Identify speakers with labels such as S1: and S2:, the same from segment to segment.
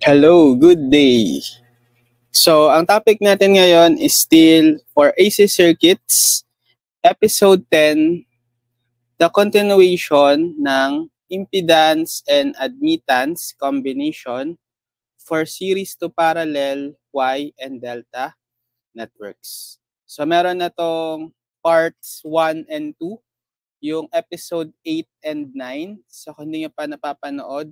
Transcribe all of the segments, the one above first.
S1: Hello, good day. So, ang topic natin ngayon is still for AC Circuits, Episode 10, the continuation ng impedance and admittance combination for series to parallel Y and delta networks. So, meron na tong parts 1 and 2, yung episode 8 and 9. So, kung hindi nyo pa napapanood,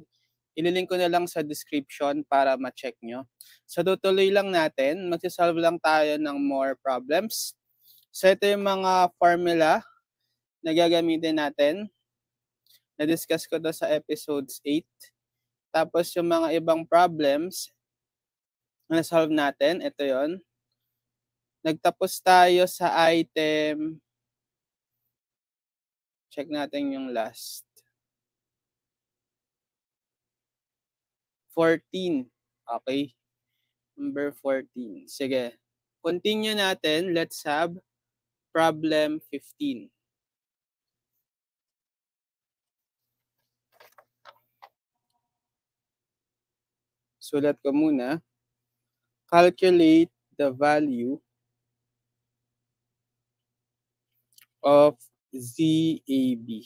S1: ililink ko na lang sa description para ma-check nyo. So, tutuloy lang natin. Magsisolve lang tayo ng more problems. So, ito yung mga formula na gagamitin natin. Na-discuss ko to sa episodes 8. Tapos, yung mga ibang problems na solve natin, ito yon. Nagtapos tayo sa item. Check natin yung last. 14. Okay. Number 14. Sige. Continue natin. Let's have problem 15. Sulat ko muna. Calculate the value of ZAB.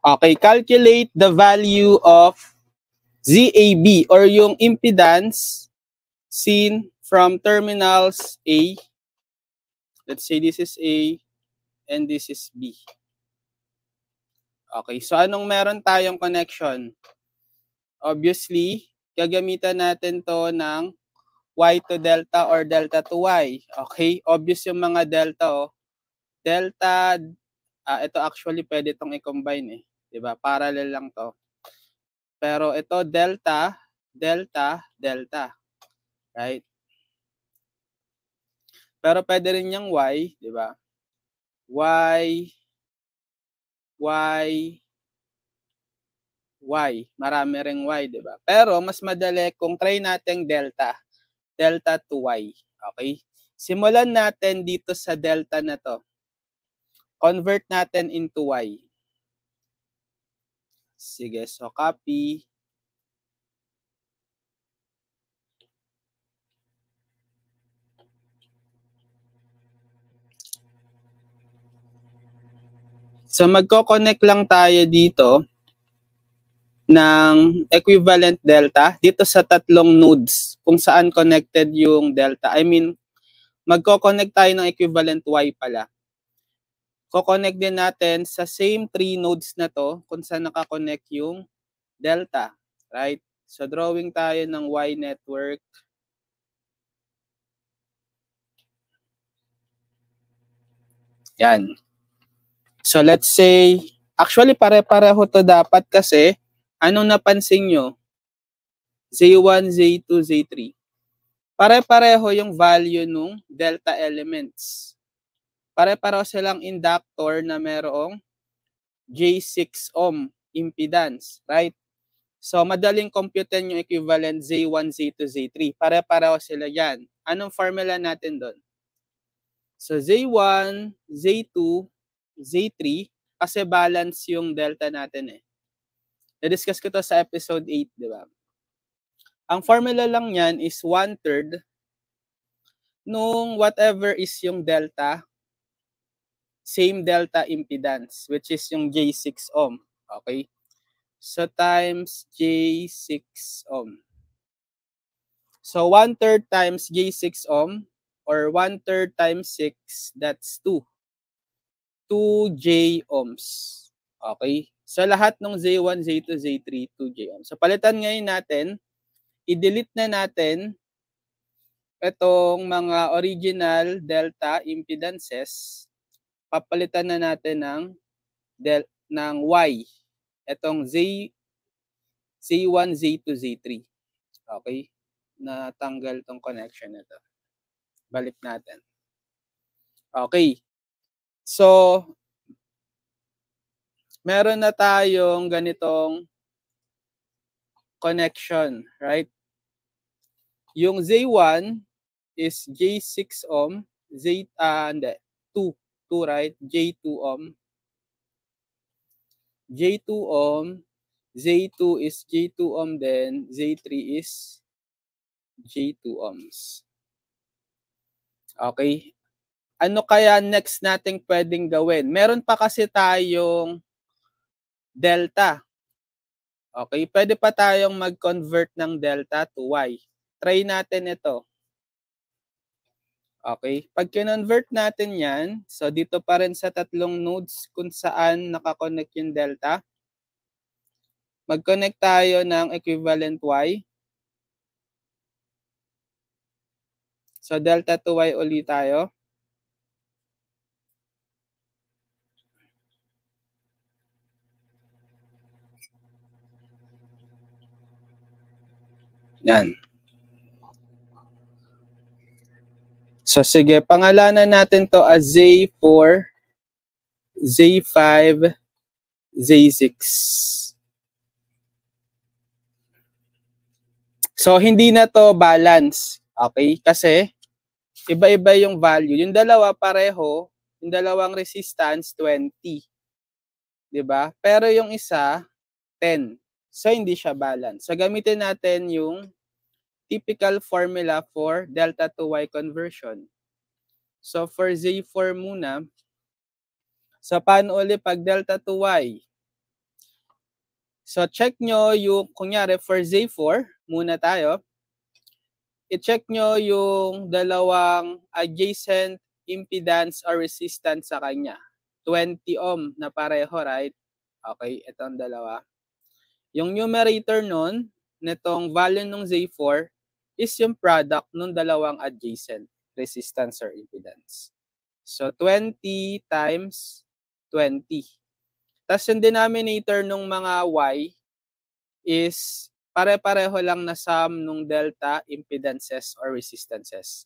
S1: Okay, calculate the value of ZAB or yung impedance seen from terminals A. Let's say this is A and this is B. Okay, so anong meron tayong connection? Obviously, gagamitan natin to ng Y to delta or delta to Y. Okay, obvious yung mga delta. Oh. Delta, ito actually pwede itong i-combine eh. Diba? Parallel lang to. Pero ito delta, delta, delta. Right? Pero pwede rin yung Y, diba? Y, Y, Y. Marami ring Y, diba? Pero mas madali kung try natin delta. Delta to Y. Okay? Simulan natin dito sa delta na to. Convert natin into Y. Sige, so copy. So magko-connect lang tayo dito ng equivalent delta dito sa tatlong nodes kung saan connected yung delta. I mean, magko-connect tayo ng equivalent Y pala. Ko-connect din natin sa same 3 nodes na to kung saan nakakonect yung delta. Right? So drawing tayo ng Y network. Yan. So let's say, actually pare-pareho to dapat kasi anong napansin nyo? Z1, Z2, Z3. Pare-pareho yung value nung delta elements. Pare-pareho silang inductor na merong J6 ohm impedance, right? So madaling computean yung equivalent Z1, Z2, Z3. Pare-pareho sila yan. Anong formula natin doon? So Z1, Z2, Z3, kasi balance yung delta natin eh. Na-discuss ko to sa episode 8, di ba? Ang formula lang yan is 1/3 nung whatever is yung delta, same delta impedance, which is yung J6 ohm. Okay? So times J6 ohm. So 1/3 times J6 ohm, or 1/3 times 6, that's 2. 2J ohms. Okay? So lahat ng Z1, Z2, Z3, 2J ohms. So palitan ngayon natin, i-delete na natin itong mga original delta impedances. Papalitan na natin ng Y. Itong Z1, Z2, Z3. Okay? Natanggal tong connection nito. Balik natin. Okay. So, meron na tayong ganitong connection, right? Yung Z1 is J6 ohm, 2, right? J2 ohm. J2 ohm, Z2 is J2 ohm then, Z3 is J2 ohms. Okay? Ano kaya next nating pwedeng gawin? Meron pa kasi tayong delta. Okay? Pwede pa tayong mag-convert ng delta to Y. Try natin ito. Okay? Pag kinonvert natin yan, so dito pa rin sa tatlong nodes kung saan nakakonect yung delta, mag-connect tayo ng equivalent Y. So delta to Y ulit tayo. Yan. So sige, pangalanan natin to as Z4, Z5, Z6. So hindi na to balance. Okay? Kasi iba-iba yung value. Yung dalawa pareho, yung dalawang resistance 20. 'Di ba? Pero yung isa 10. So hindi siya balance. So gamitin natin yung typical formula for delta to Y conversion. So for Z4 muna, so paano ulit pag delta to Y? So check nyo yung, kunyari for Z4, muna tayo. I-check nyo yung dalawang adjacent impedance or resistance sa kanya. 20 ohm na pareho, right? Okay, ito ang dalawa. Yung numerator nun, nitong value ng Z4, is yung product ng dalawang adjacent resistance or impedance. So 20 times 20. Tapos yung denominator ng mga Y is pare-pareho lang na sum ng delta impedances or resistances.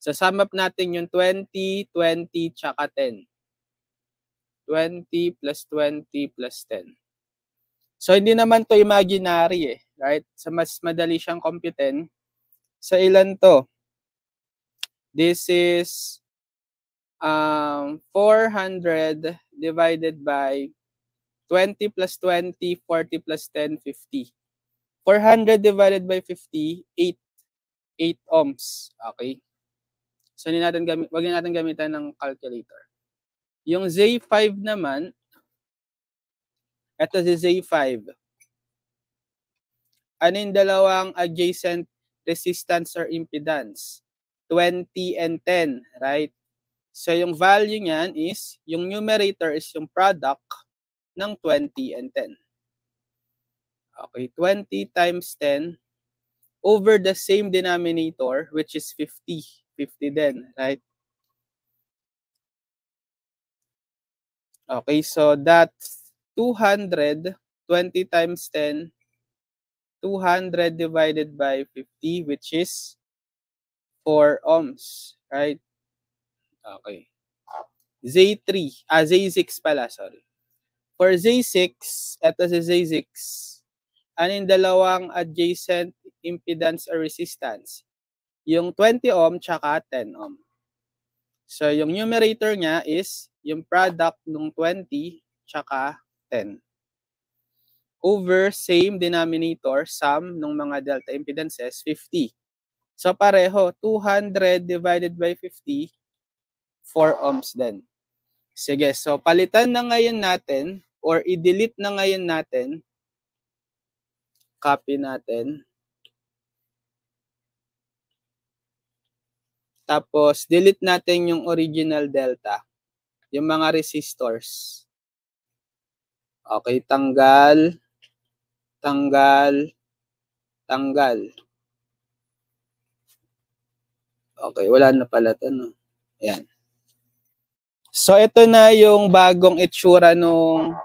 S1: So sum up natin yung 20, 20, tsaka 10. 20 plus 20 plus 10. So hindi naman to imaginary eh, right? So mas madali siyang computein. So ilan to? This is 400 divided by 20 plus 20, 40 plus 10, 50. 400 divided by 50, 8 ohms. Okay? So wag natin gamitan ng calculator. Yung Z5 naman, ito si Z5. Ano yung dalawang adjacent resistance or impedance? 20 and 10, right? So yung value niyan is, yung numerator is yung product ng 20 and 10. Okay, 20 times 10 over the same denominator, which is 50. 50 din, right? Okay, so that's 200, 20 times 10, 200 divided by 50, which is 4 ohms, right? Okay. Z6 pala, sorry. For Z6, ito si Z6, ano yung dalawang adjacent impedance or resistance? Yung 20 ohm tsaka 10 ohm. So, yung numerator niya is yung product ng 20 tsaka 10. Over same denominator, sum ng mga delta impedances, 50. So, pareho, 200 divided by 50, 4 ohms din. Sige, so palitan na ngayon natin or i-delete na ngayon natin. Copy natin. Tapos, delete natin yung original delta. Yung mga resistors. Okay, tanggal. Tanggal. Tanggal. Okay, wala na pala ito, no? Ayan. So, ito na yung bagong itsura nung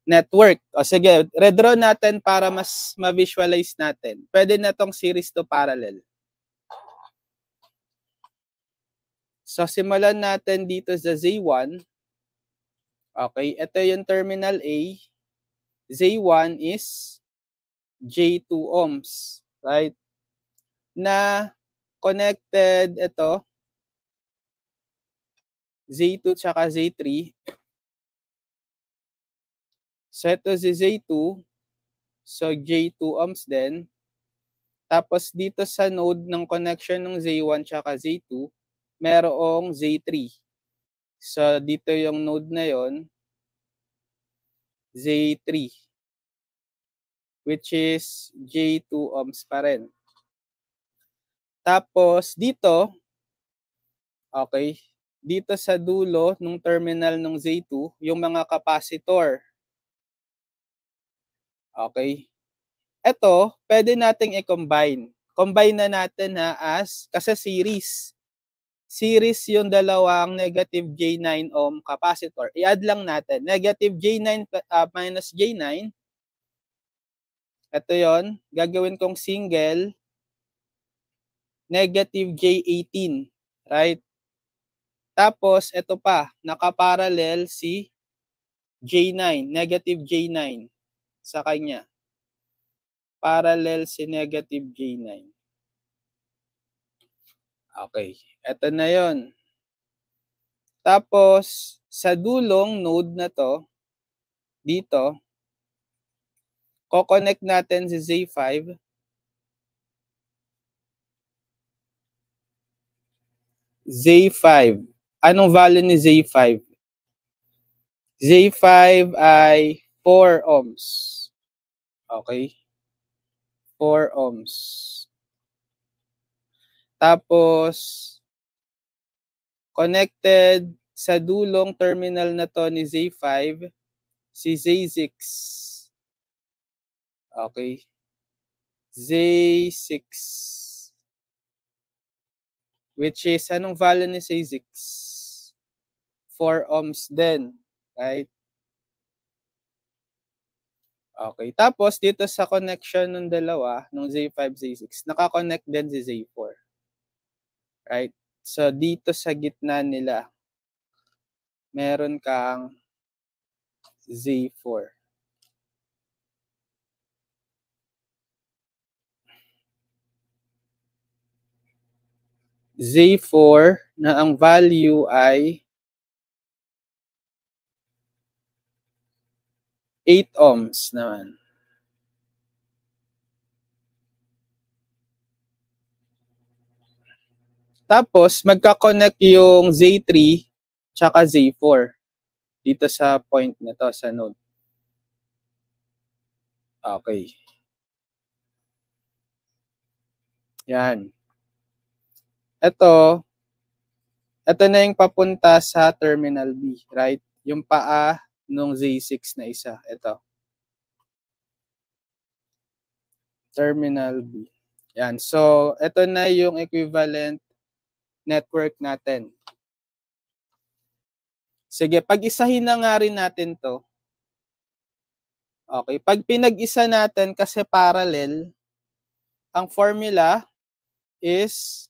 S1: network. O sige, redraw natin para mas ma-visualize natin. Pwede na tong series to parallel. So, simulan natin dito sa Z1. Okay, ito yung terminal A. Z1 is J2 ohms, right? Na connected ito, Z2 tsaka Z3. So, ito si Z2. So, J2 ohms din. Tapos, dito sa node ng connection ng Z1 tsaka Z2, merong Z3. So, dito yung node na yon, Z3, which is J2 ohms pa rin. Tapos, dito, okay, dito sa dulo ng terminal ng Z2, yung mga capacitor. Okay. Ito, pwede nating i-combine. Combine na natin as, kasi series. Series yung dalawang negative J9 ohm capacitor. I-add lang natin. Negative J9 minus J9. Ito yon, gagawin kong single. Negative J18. Right? Tapos, ito pa, nakaparallel si J9. Negative J9 sa kanya. Parallel si negative J9. Okay, eto na yon. Tapos, sa dulong node na to, dito, ko-connect natin si Z5. Z5. Anong value ni Z5? Z5 ay 4 ohms. Okay? 4 ohms. Tapos, connected sa dulong terminal na to ni Z5, si Z6. Okay. Z6. Which is, anong value ni Z6? 4 ohms din. Right? Okay. Tapos, dito sa connection ng dalawa, ng Z5, Z6, nakakonect din si Z4. Right? So, dito sa gitna nila, meron kang Z4. Z4 na ang value ay 8 ohms naman. Tapos, magka-connect yung Z3 tsaka Z4 dito sa point na to, sa node. Okay. Yan. Ito na yung papunta sa terminal B, right? Yung paa nung Z6 na isa. Ito. Terminal B. Yan. So, ito na yung equivalent network natin. Sige, pag-isahin na nga rin natin to. Okay. Pag pinag-isa natin kasi parallel, ang formula is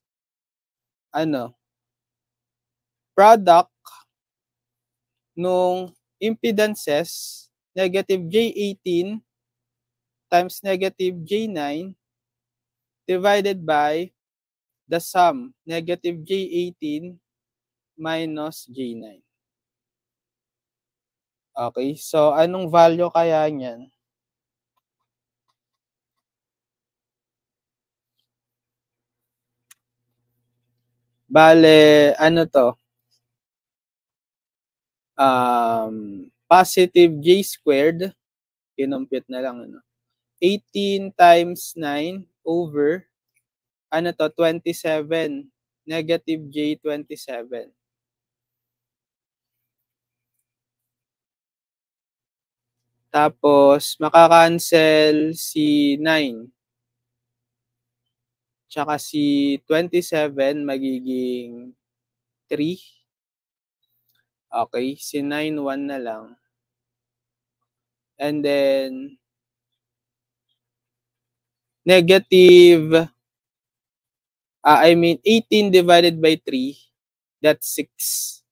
S1: product nung impedances, negative J18 times negative J9 divided by the sum, negative J18 minus J9. Okay, so anong value kaya niyan? Bale, ano to? Positive J squared, kinumpute na lang, ano? 18 times 9 over, ano to, 27. Negative J 27. Tapos, makakancel si 9. Tsaka si 27 magiging 3. Okay, si 9, 1 na lang. And then, negative, 18 divided by 3, that's 6.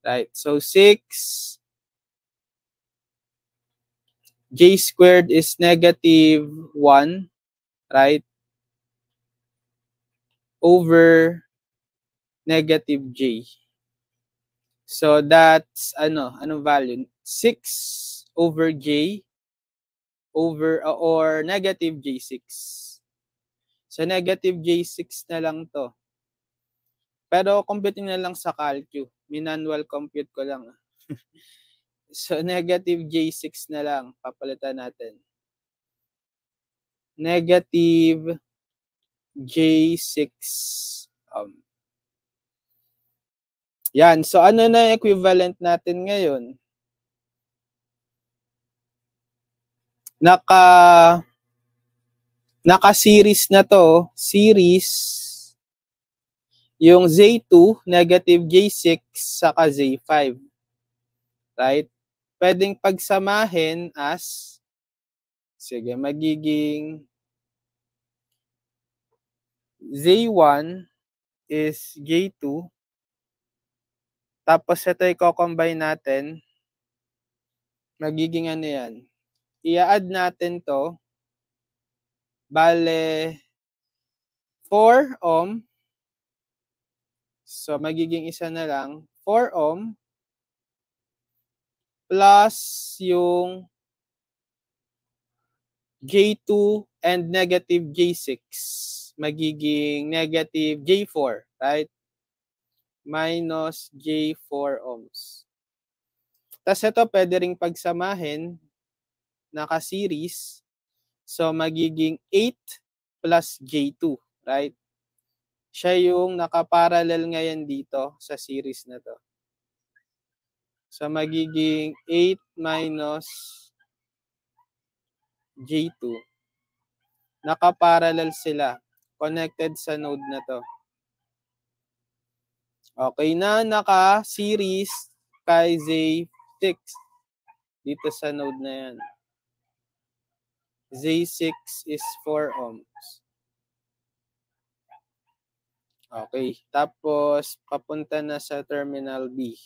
S1: Right, so 6, J squared is negative 1, right? Over negative J. So that's, anong value? 6 over J over, or negative J6. So negative J6 na lang to. Pero computing na lang sa calcu. Manual compute ko lang. So negative J6 na lang. Papalitan natin. Negative J6. Yan. So ano na equivalent natin ngayon? Naka-series na to. Series. Yung Z2, negative J6, saka Z5. Right? Pwedeng pagsamahin as, sige, magiging Z1 is J2. Tapos ito i-combine natin. Magiging ano yan? I-add natin to. Bale, 4 ohm. So, magiging isa na lang. 4 ohm plus yung J2 and negative J6. Magiging negative J4, right? Minus J4 ohms. Tapos ito pwede ring pagsamahin, naka-series. So, magiging 8 plus J2, right? Siya yung nakaparallel ngayon dito sa series na to. So, magiging 8 minus J2. Nakaparallel sila. Connected sa node na to. Okay na, naka-series kay Z6. Dito sa node na yan. Z6 is 4 ohms. Okay. Tapos, papunta na sa terminal B.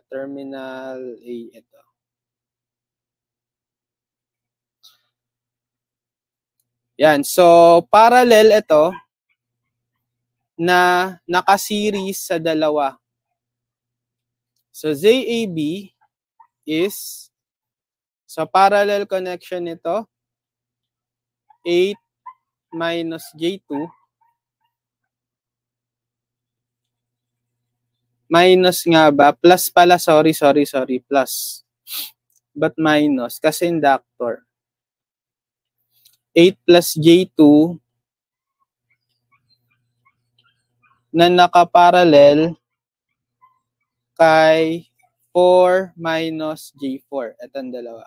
S1: Terminal A ito. Yan. So, parallel ito na naka-series sa dalawa. So, ZAB is, so parallel connection nito, 8 minus J2 minus nga ba? Plus pala, sorry, plus. But minus, kasi inductor. 8 plus J2 na nakaparallel kay 4 minus J4. Itong dalawa.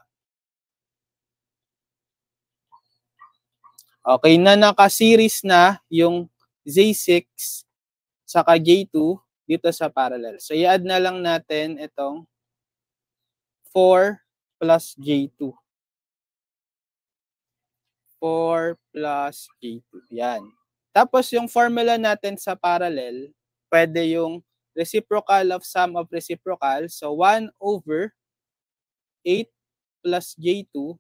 S1: Okay, na naka-series na yung Z6 saka J2 dito sa parallel. So, i-add na lang natin itong 4 plus J2. 4 plus J2. Yan. Tapos, yung formula natin sa parallel, pwede yung reciprocal of sum of reciprocal. So, 1 over 8 plus J2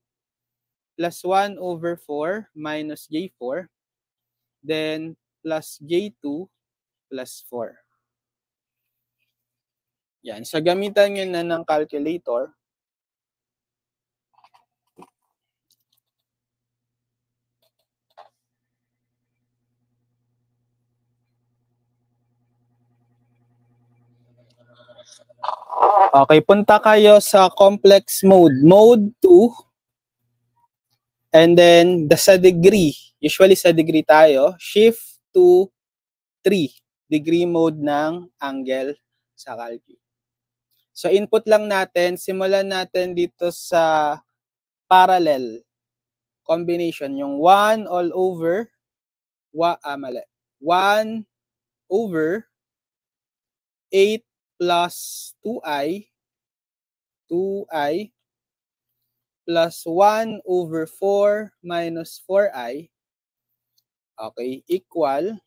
S1: plus 1 over 4 minus J4. Then, plus J2 plus 4. Yan. So, gamitan nyo na ng calculator. Okay, punta kayo sa complex mode. Mode 2. And then, sa degree. Usually sa degree tayo. Shift to 3. Degree mode ng angle sa calculus. So, input lang natin. Simulan natin dito sa parallel combination. Yung 1 all over. Mali. 1 over 8 plus 2i plus 1 over 4 minus 4i, okay, equal,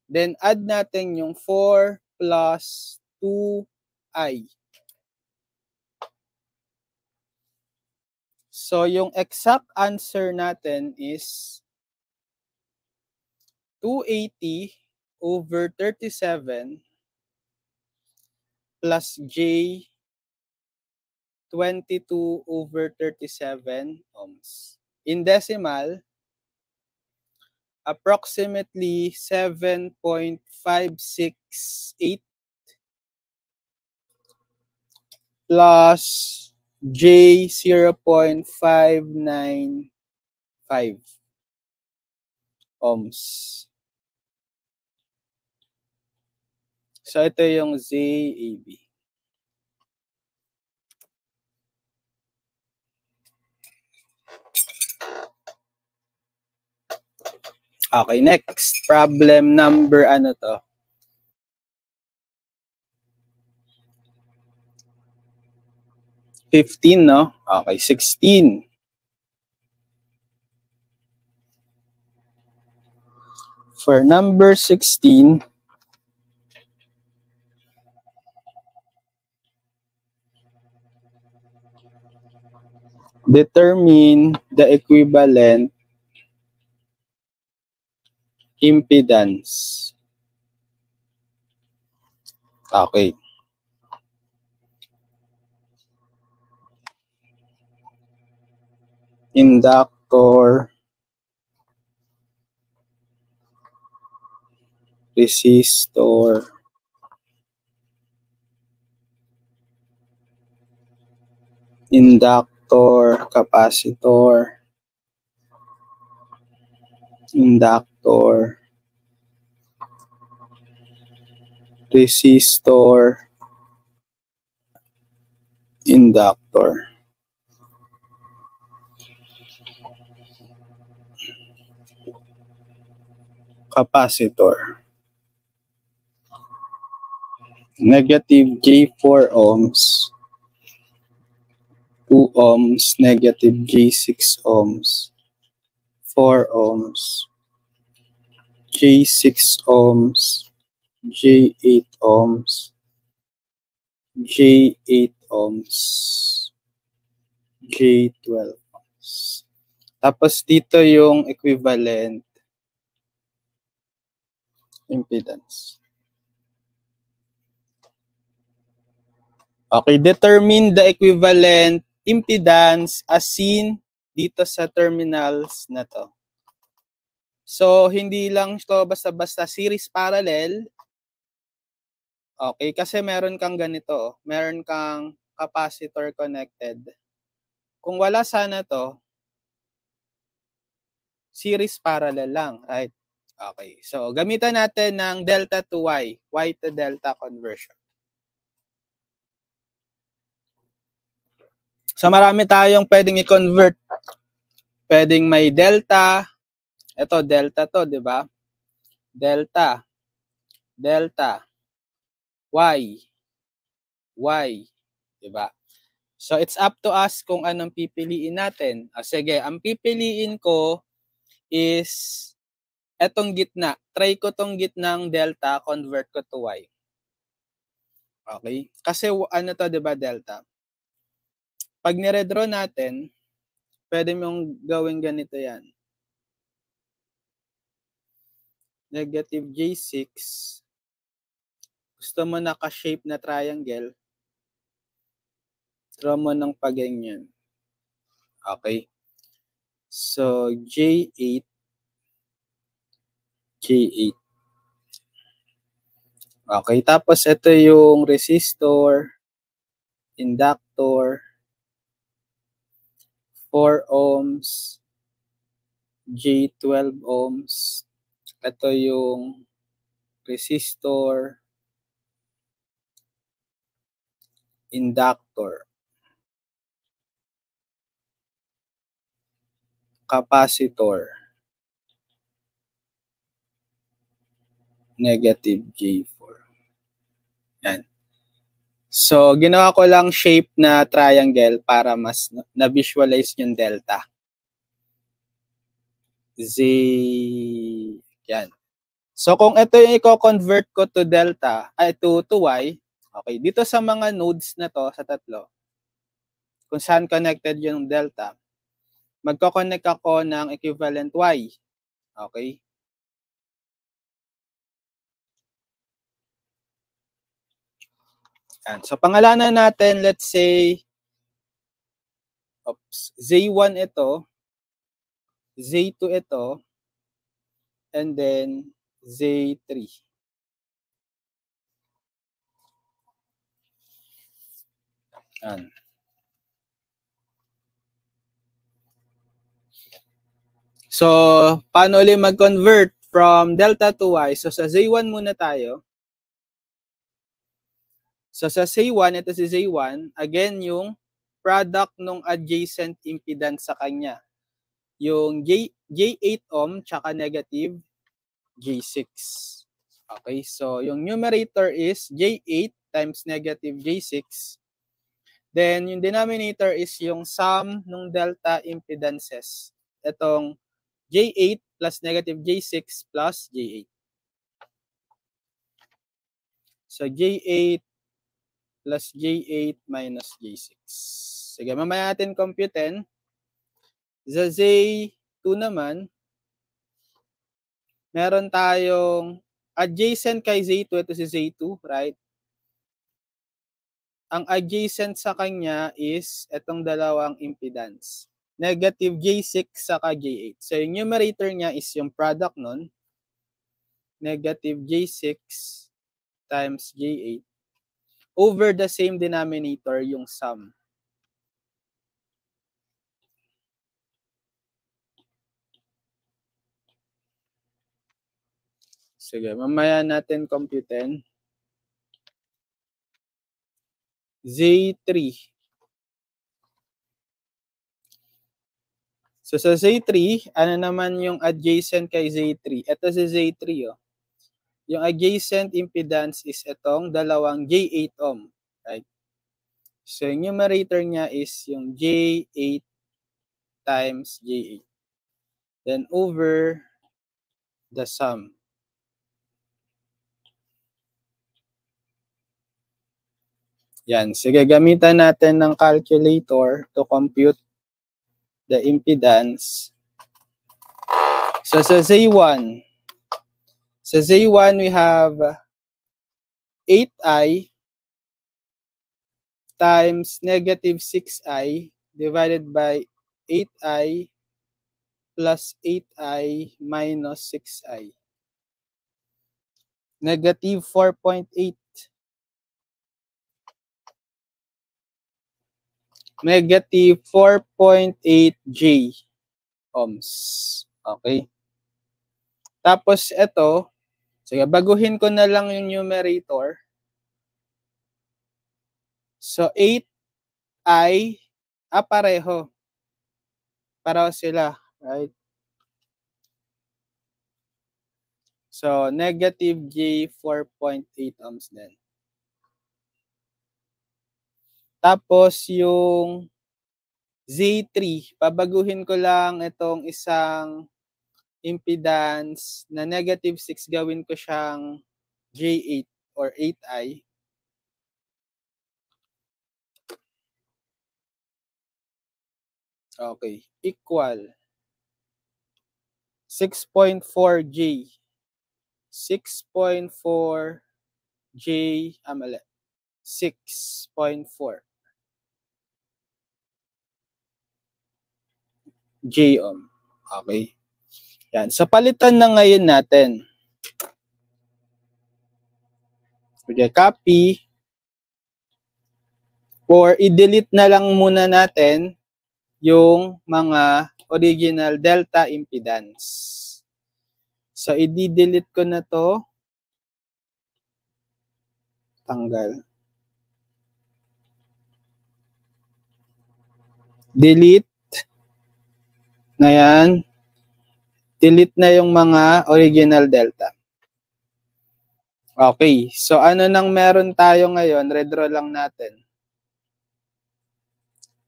S1: then add natin yung 4 plus 2i. So, yung exact answer natin is 280 over 37 plus j 22 over 37 ohms. In decimal, approximately 7.568 plus j 0.595 ohms. So, ito yung ZAB. Okay, next. Problem number, ano to? 15, no? Okay, 16. For number 16, determine the equivalent impedance. Okay. Inductor, resistor, inductor, capacitor, inductor, resistor, inductor. Capacitor. Negative J4 ohms. 2 ohms, negative J6 ohms. 4 ohms. J6 ohms. J8 ohms. J8 ohms. J12 ohms. Tapos dito yung equivalent impedance. Okay, determine the equivalent impedance as seen dito sa terminals na to. So, hindi lang ito basta-basta series parallel. Okay, kasi meron kang ganito. Meron kang capacitor connected. Kung wala sana to, series parallel lang, right? Okay, so gamitan natin ng delta to y, y to delta conversion. So marami tayong pwedeng i-convert. Pwedeng may delta. Ito, delta to, di ba? Delta. Delta. Y. Y. Di ba? So it's up to us kung anong pipiliin natin. Sige, ang pipiliin ko is etong gitna. Try ko tong gitnang delta, convert ko to y. Okay? Kasi ano to, di ba, delta? Pag niredraw natin, pwede mong gawin ganito yan. Negative J6 gusto mo naka-shape na triangle, draw mo ng paganyan. Okay. So, J8, J8. Okay, tapos ito yung resistor, inductor, 4 ohms, J12 ohms. Ito yung resistor, inductor, capacitor, negative J4. Yan. So, ginawa ko lang shape na triangle para mas na-visualize yung delta. Z, yan. So, kung ito yung i-convert ko to delta, to Y, okay, dito sa mga nodes na to, sa tatlo, kung saan connected yung delta, magko-connect ako ng equivalent Y. Okay? Yan. So, pangalanan natin, let's say, Z1 ito, Z2 ito, and then Z3. Yan. So, paano ulit mag-convert from delta to Y? So, sa Z1 muna tayo. So, sa Z1, ito si Z1, again, yung product ng adjacent impedance sa kanya. Yung J8 ohm tsaka negative J6. Okay, so yung numerator is J8 times negative J6. Then, yung denominator is yung sum ng delta impedances. Itong J8 plus negative J6 plus J8. So, J8 plus J8 minus J6. Sige, mamaya natin computein. Sa Z2 naman, meron tayong adjacent kay Z2, ito si Z2, right? Ang adjacent sa kanya is itong dalawang impedance. Negative J6 saka J8. So, yung numerator niya is yung product nun. Negative J6 times J8 over the same denominator, yung sum. Sige, mamaya natin computein. Z3. So, sa Z3, ano naman yung adjacent kay Z3? Ito si Z3, oh. Yung adjacent impedance is itong dalawang J8 ohm. Right? So, yung numerator niya is yung J8 times J8. Then, over the sum. Yan. Sige, gamitan natin ng calculator to compute the impedance. So, sa Z1, we have 8I times negative 6I divided by 8I plus 8I minus 6I. Negative 4.8. Negative 4.8 J ohms. Okay. Tapos ito, sige, baguhin ko na lang yung numerator. So, 8I, pareho. Pareho sila, right? So, negative J 4.8 ohms din. Tapos, yung Z3, pabaguhin ko lang itong isang impedance na negative 6, gawin ko siyang J8 or 8I. Okay, equal 6.4 J. 6.4 Mali. 6.4 J ohm. Okay. Yan. So, palitan na ngayon natin. Okay, copy. Or i-delete na lang muna natin yung mga original delta impedance. So, i-delete ko na to. Tanggal. Delete. Ngayon, delete na yung mga original delta. Okay. So, ano nang meron tayo ngayon? Redraw lang natin.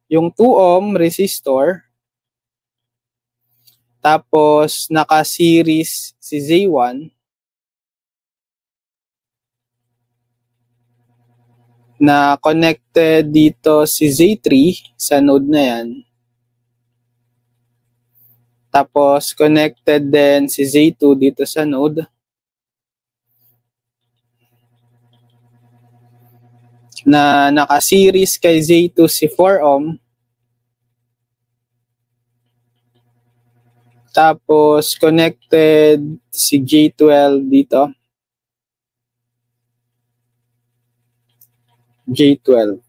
S1: Yung 2 ohm resistor. Tapos, naka-series si Z1. Na connected dito si Z3 sa node na yan. Tapos, connected din si Z2 dito sa node. Na naka-series kay Z2 si 4 ohm. Tapos, connected si J12 dito. J12.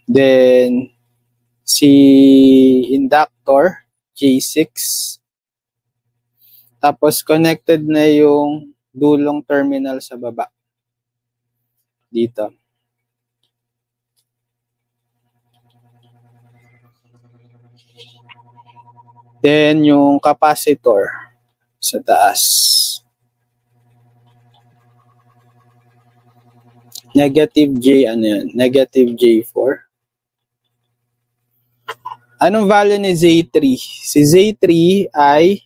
S1: Then, si inductor, J6. Tapos, connected na yung dulong terminal sa baba. Dito. Then, yung capacitor sa taas. Negative J, ano yun? Negative J4. Anong value ni Z3? Si Z3 ay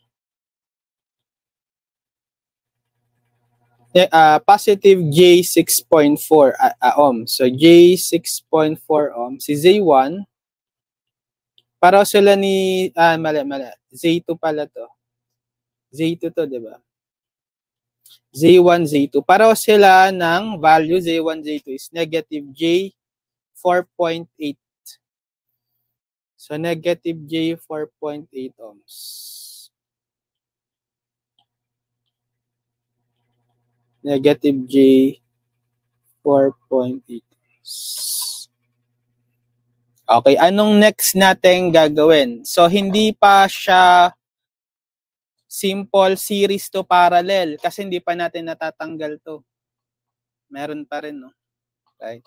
S1: positive J6.4 ohm. So, J6.4 ohm. Si Z1, para sila ni, mali. Z2 pala to. Z2 to, di ba? Z1, Z2. Para sila ng value, Z1, Z2 is negative J4.8. So, negative J4.8 ohms. Negative J4.8 ohms. Okay, anong next natin gagawin? So, hindi pa siya simple series to parallel kasi hindi pa natin natatanggal to. Meron pa rin, no? Right?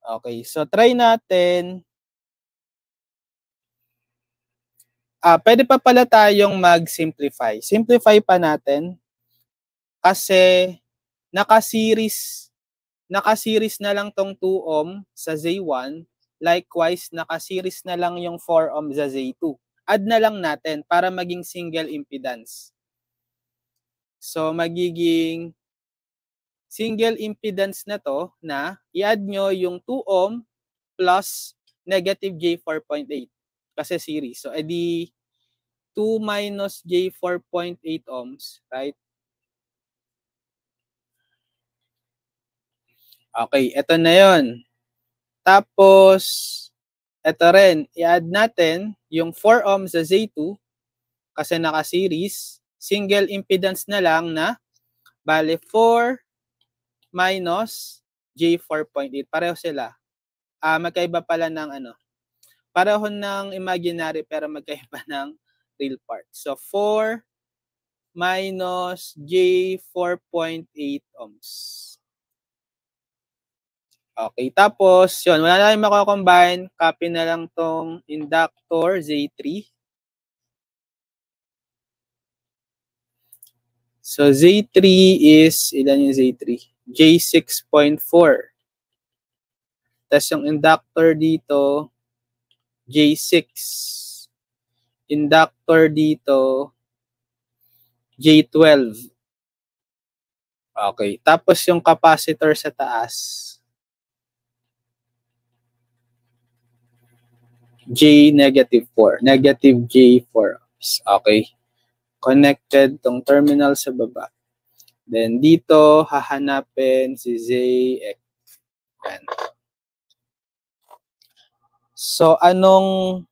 S1: Okay, so try natin. Pwede pa pala tayong mag-simplify. Simplify pa natin kasi naka-series na lang tong 2 ohm sa Z1. Likewise, naka-series na lang yung 4 ohm sa Z2. Add na lang natin para maging single impedance. So, magiging single impedance na to na i-add nyo yung 2 ohm plus negative J4.8 kasi series. So, edi 2 minus J4.8 ohms, right? Okay, ito na yon. Tapos, ito rin, i-add natin yung 4 ohms sa Z2 kasi naka-series. Single impedance na lang na bale 4 minus J4.8. Pareho sila. Magkaiba pala ng ano. Pareho ng imaginary pero magkaiba ng real part. So 4 minus J4.8 ohms. Okay, tapos yun, wala na tayong makakombine. Copy na lang tong inductor Z3. So Z3 is, ilan yung Z3? J6.4. Tapos yung inductor dito, J6. Inductor dito, J12. Okay, tapos yung capacitor sa taas, J-4. Negative J4. Okay. Connected tong terminal sa baba. Then dito, hahanapin si Zx. Yan. So, anong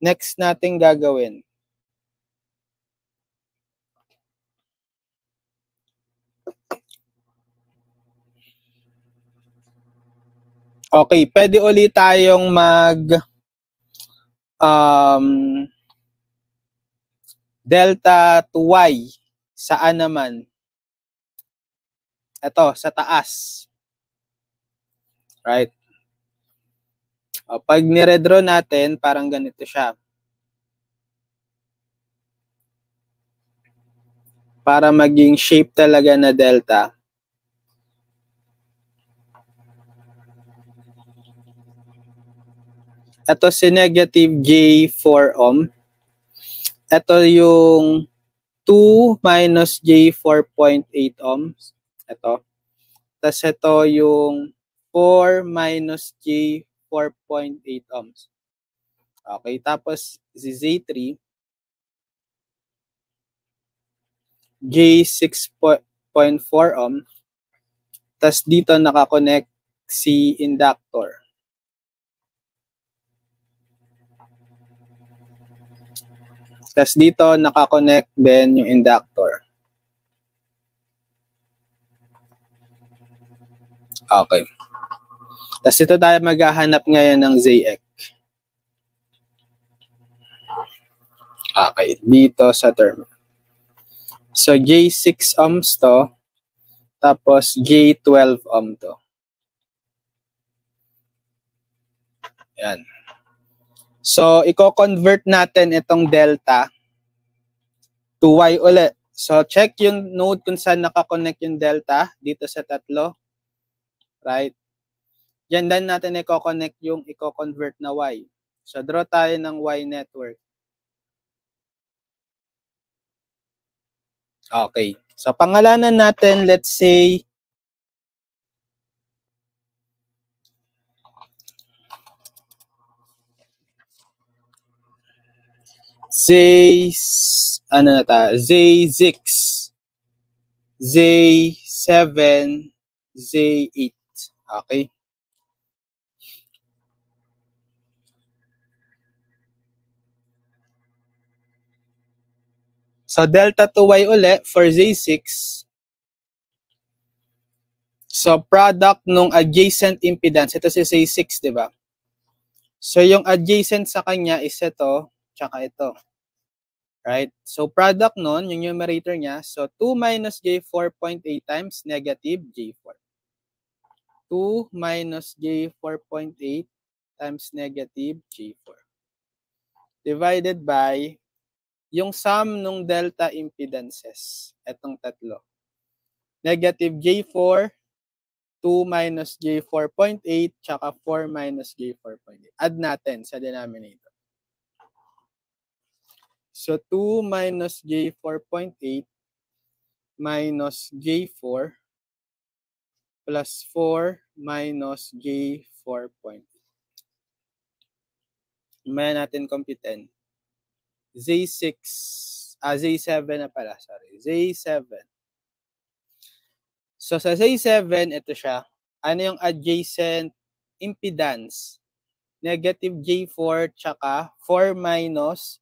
S1: next nating gagawin? Okay, pwede ulit tayong delta to y. Saan naman? Ito, sa taas. Right? Pag niredraw natin, parang ganito siya. Para maging shape talaga na delta. Ito si negative J4 ohm. Ito yung 2 minus J4.8 ohms. Ito. Tapos ito yung 4 minus J4.8 ohms. Okay, tapos si Z3, J6.4 ohm. Tapos dito nakakonect si inductor. Tapos dito nakakonect din yung inductor. Okay. Tapos ito tayo maghahanap ngayon ng Zx. Okay, dito sa term. So J6 ohms to, tapos J12 ohm to. Yan. So i-convert natin itong delta to y ulit. So check yung node kung saan nakakonect yung delta dito sa tatlo. Right? Yan din natin i-connect yung i-convert na y. So draw tayo ng y network. Okay. So pangalanan natin, let's say Z6, Z7, Z8. Okay. So delta to y ulit for Z6. So product nung adjacent impedance, ito si Z6, di ba? So yung adjacent sa kanya is ito, tsaka ito. Right? So product nun, yung numerator niya, so 2 minus J4.8 times negative J4. 2 minus J4.8 times negative J4. Divided by yung sum nung delta impedances. Etong tatlo. Negative J4, 2 minus J4.8, tsaka 4 minus J4.8. Add natin sa denominator. So 2 minus J4.8 minus J4 plus 4 minus J4.8. Maya natin computein. Z7 na pala, sorry. Z7. So sa Z7, ito siya. Ano yung adjacent impedance? Negative J4 tsaka 4 minus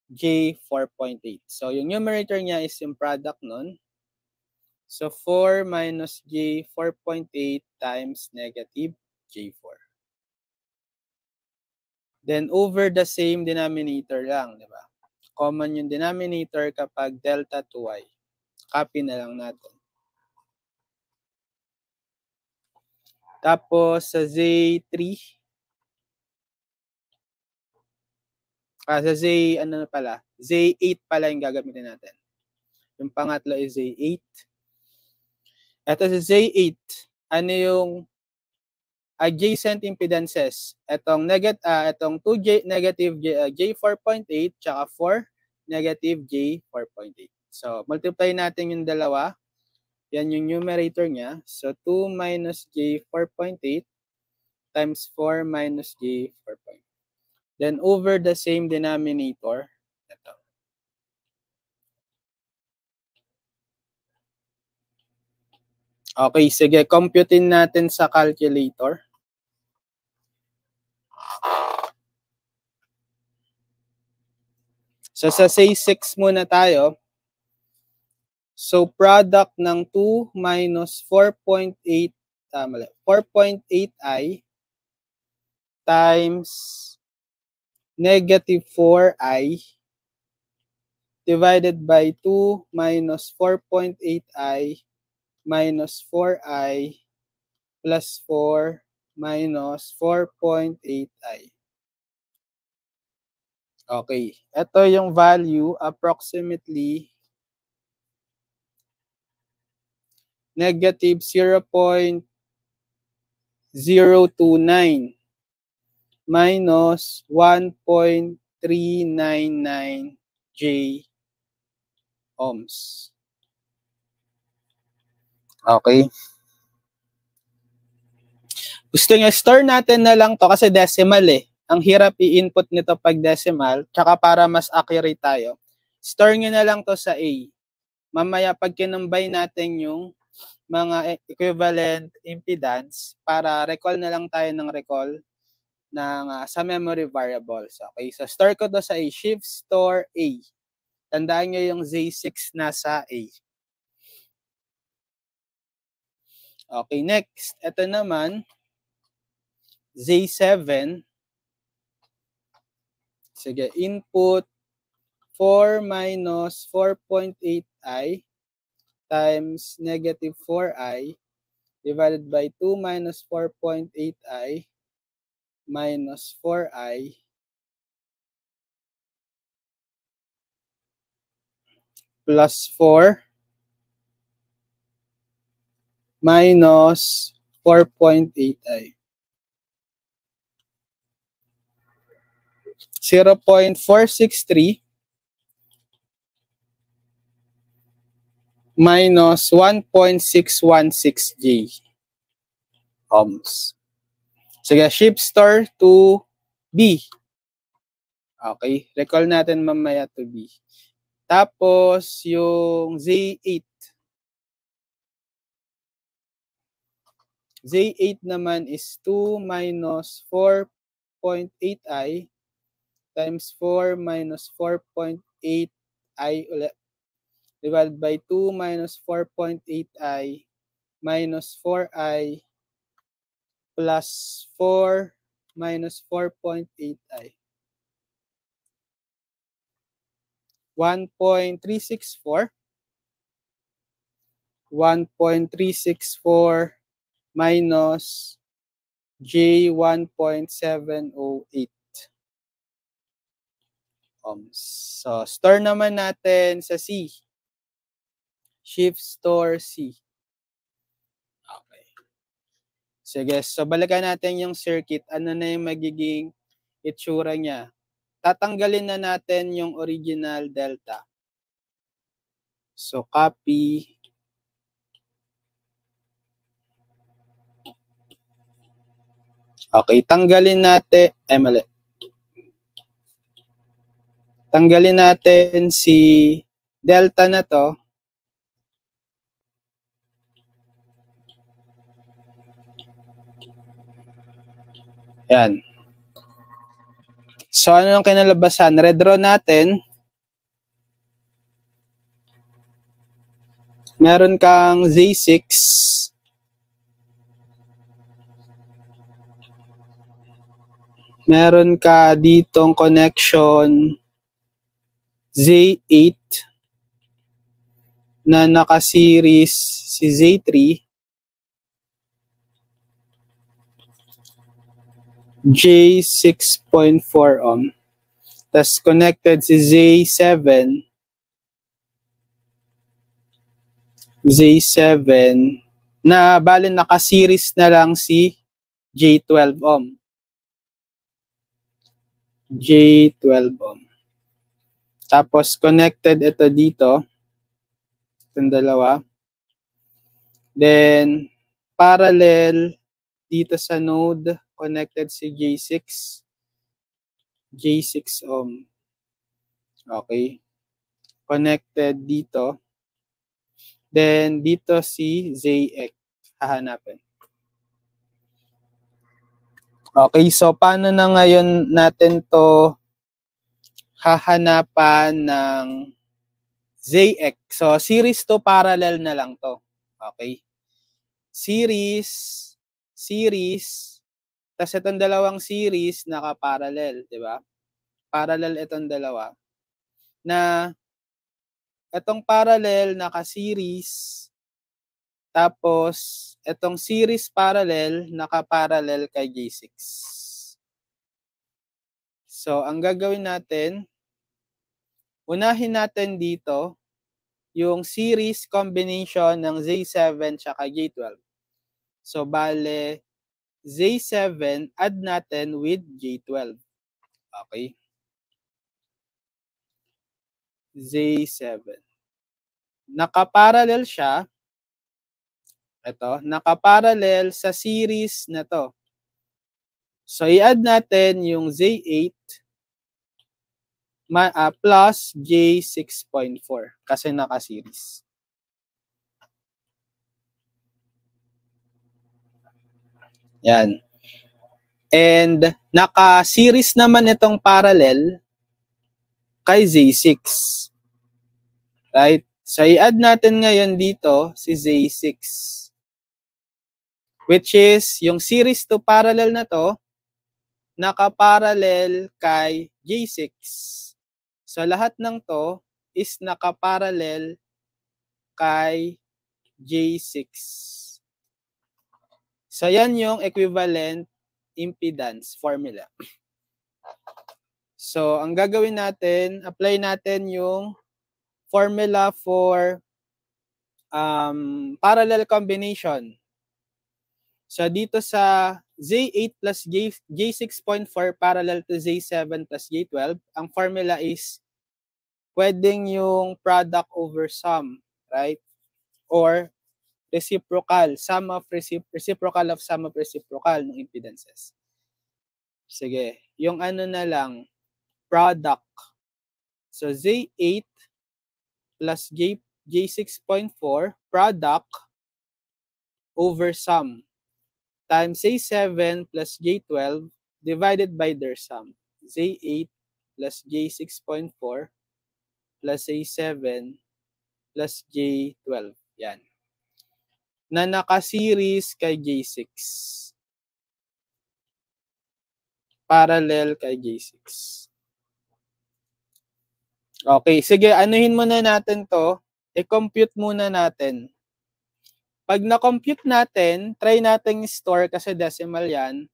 S1: J4.8. So yung numerator niya is yung product nun. So 4 minus J4.8 times negative J4. Then over the same denominator lang, di ba? Common yung denominator kapag delta to y. Copy na lang natin. Tapos sa Z3, sa Z8 pala yung gagamitin natin. Yung pangatlo is Z8. Ito sa Z8, ano yung adjacent impedances? Itong negative J4.8 tsaka 4 negative J4.8. So multiply natin yung dalawa. Yan yung numerator niya. So 2 minus J4.8 times 4 minus J4.8. Then over the same denominator, ito. Okay, sige. Computein natin sa calculator. So, sa say 6 muna tayo. So, product ng 2 minus 4.8, 4.8i times negative 4i divided by 2 minus 4.8i minus 4i plus 4 minus 4.8i. Okay, ito yung value approximately negative 0.029 minus 1.399 J ohms. Okay. Gusto niya store natin na lang to kasi decimal eh. Ang hirap i-input nito pag decimal, tsaka para mas accurate tayo. Store nyo na lang to sa A. Mamaya pag kinumbay natin yung mga equivalent impedance, para recall na lang tayo ng recall ng, sa memory variables. Okay, so store ko to sa A. Shift store A. Tandaan nyo yung Z6 nasa A. Okay, next. Ito naman, Z7. Sige, input 4 minus 4.8i times negative 4i divided by 2 minus 4.8i minus 4i plus 4 minus 4.8i. 0.463 minus 1.616J ohms. Sige, shift store to B. Okay, recall natin mamaya to B. Tapos, yung Z8. Z8 naman is 2 minus 4.8i times 4 minus 4.8i ulit divided by 2 minus 4.8i minus 4i plus 4 minus 4.8i. 1.364 1.364 minus J 1.708 ohms. So, store naman natin sa C. Shift store C. Okay. Sige, so balikan natin yung circuit. Ano na yung magiging itsura niya? Tatanggalin na natin yung original delta. So, copy. Okay, tanggalin natin. Mali. Tanggalin natin si delta na to. Yan. So, ano yung kinalabasan? Redraw natin. Meron kang Z6. Meron ka ditong connection Z8 na naka-series si Z3. J6.4 ohm. Tapos connected si Z7. Z7 na bali naka-series na lang si J12 ohm. J12 ohm. Tapos connected ito dito. Itong dalawa. Then parallel dito sa node connected si J6. J6 ohm. Okay. Connected dito. Then dito si ZX. hahanapin. Okay, so paano na ngayon natin to hahanapan ng ZX? So, series to parallel na lang to. Okay. Series, tapos itong dalawang series naka-parallel, di ba? Parallel itong dalawa. Na itong parallel naka-series, tapos itong series parallel naka-parallel kay J6. So, ang gagawin natin, unahin natin dito yung series combination ng Z7 tsaka J12. So, bale, Z7, add natin with J12. Okay. Z7. Nakaparallel siya. Ito, nakaparallel sa series na to. So, i-add natin yung Z8 plus J6.4 kasi naka-series. Yan. And naka-series naman itong parallel kay Z6. Right? So, i-add natin ngayon dito si Z6. Which is, yung series to parallel na to, nakaparallel kay J6. So, lahat ng to is nakaparallel kay J6. So, yan yung equivalent impedance formula. So, ang gagawin natin, apply natin yung formula for parallel combination. So, dito sa Z8 plus J6.4 parallel to Z7 plus J12, ang formula is pwedeng yung product over sum, right? Or reciprocal, reciprocal of sum of reciprocal ng impedances. Sige, yung ano na lang, product. So, Z8 plus J6.4 product over sum times Z7 plus J12 divided by their sum. Z8 plus J6.4 plus Z7 plus J12. Yan. Na naka-series kay J6. Parallel kay J6. Okay, sige, anuhin muna natin to. I-compute muna natin. Pag na-compute natin, try natin store kasi decimal yan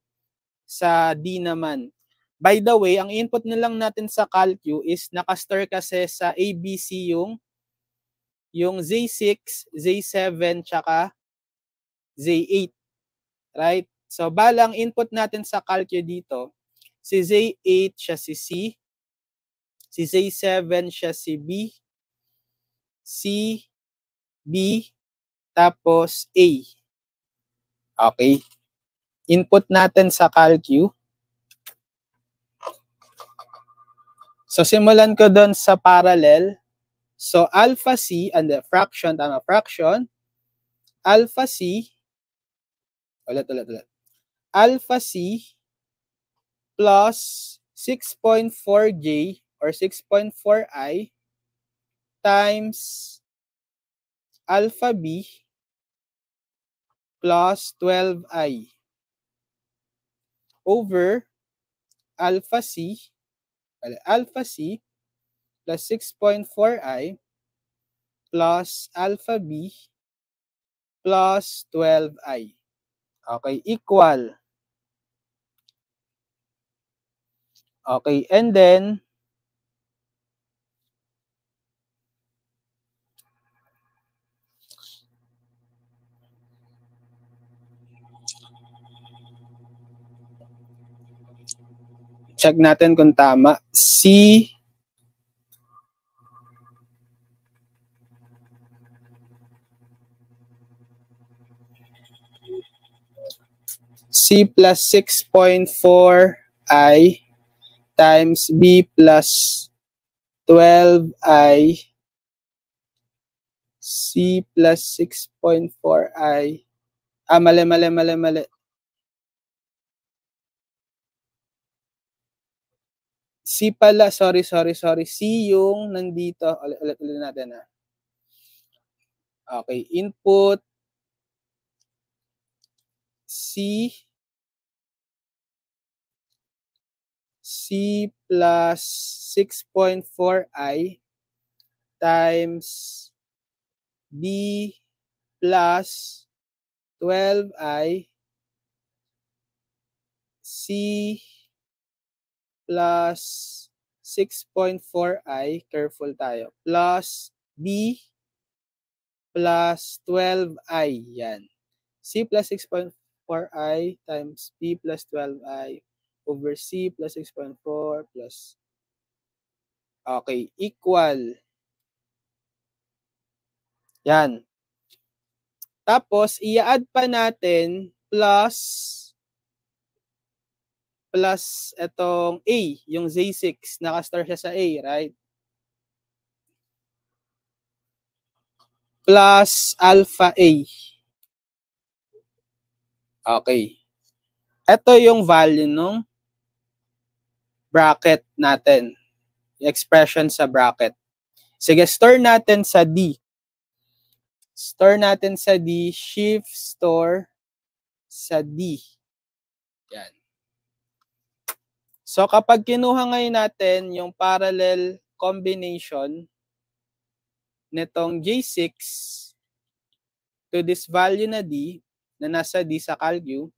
S1: sa D naman. By the way, ang input na lang natin sa calcu is nakastore kasi sa ABC yung Z6, Z7, tsaka Z8. Right? So, bala ang input natin sa calcu dito, si Z8 siya si C, si Z7 siya si B, C, B, tapos A. Okay. Input natin sa calcu. So, simulan ko doon sa parallel. So, alpha C, and the fraction, tama, fraction. Alpha C, ulit. Alpha C plus 6.4J or 6.4I times alpha B plus 12I over alpha C plus 6.4I plus alpha B plus 12I. Okay, equal. Okay, and then check natin kung tama. C plus 6.4I times B plus 12I, C plus 6.4I Mali. C pala, sorry. C yung nandito. Ulit natin ha. Okay, input C plus 6.4i times B plus 12i C plus 6.4i, careful tayo, plus B plus 12i. Yan. C plus 6.4i times B plus 12i over C plus 6.4 plus, okay, equal. Yan. Tapos, i-add pa natin plus itong A, yung Z6, nakastar siya sa A, right? Plus alpha A. Okay. Ito yung value ng bracket natin. Expression sa bracket. Sige, store natin sa D. Store natin sa D. Shift store sa D. Yan. So, kapag kinuha ngayon natin yung parallel combination nitong J6 to this value na D, na nasa D sa CalQ,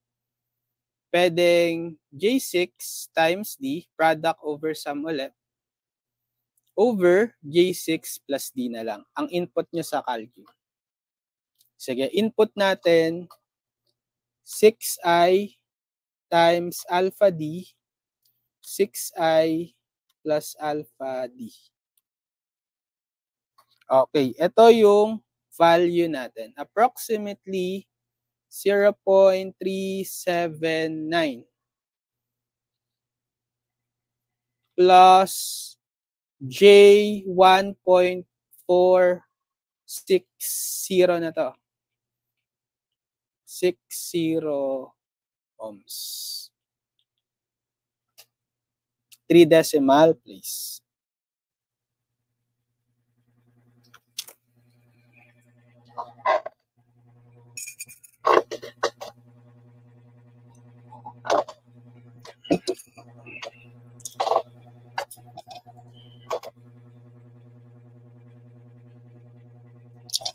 S1: pwedeng J6 times D, product over sum ulit, over J6 plus D na lang. Ang input nyo sa CalQ. Sige, input natin 6i times alpha D, 6i plus alpha D. Okay, ito yung value natin. Approximately 0.379 plus J 1.460 na to. 60 ohms. 3 decimal, please.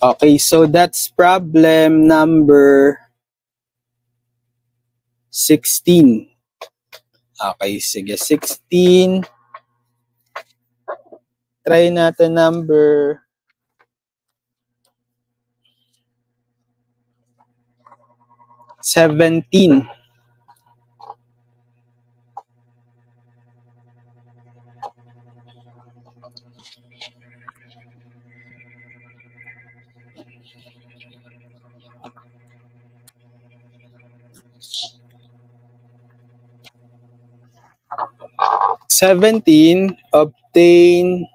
S1: Okay, so that's problem number 16. Okay, sige, 16. Try natin number 17. Obtain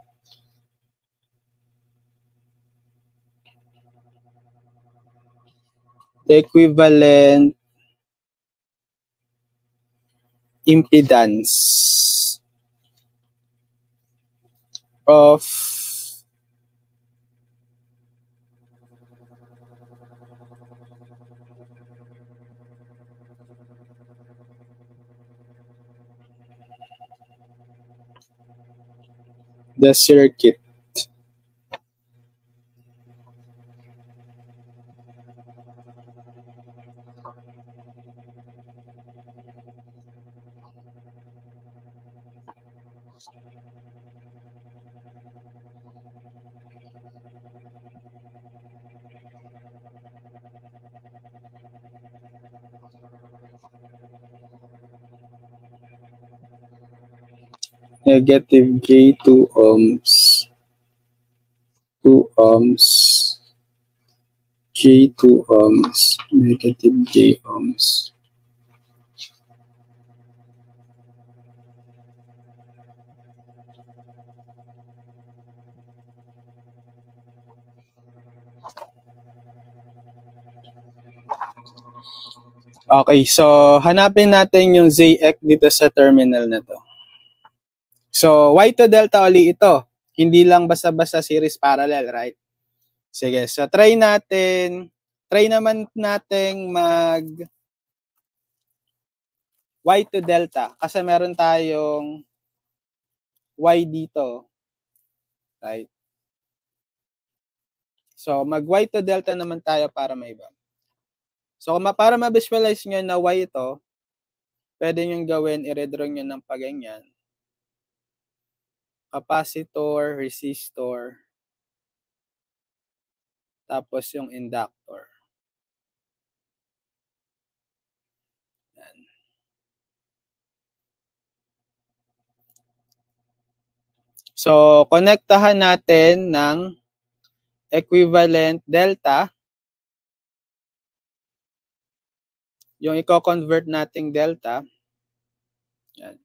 S1: the equivalent impedance of the circuit. Negative J 2 ohms. 2 ohms. J 2 ohms. Negative J ohms. Okay, so hanapin natin yung ZX dito sa terminal na to. So, Y to delta uli ito. Hindi lang basta-basta series parallel, right? Sige, so try naman nating mag Y to delta kasi meron tayong Y dito, right? So, mag Y to delta naman tayo para maiba. So, para ma-visualize nyo na Y ito, pwede nyo gawin, i-redraw nyo ng paganyan. Capacitor, resistor, tapos yung inductor. Yan. So, konektahan natin ng equivalent delta. Yung i-convert nating delta. Yan.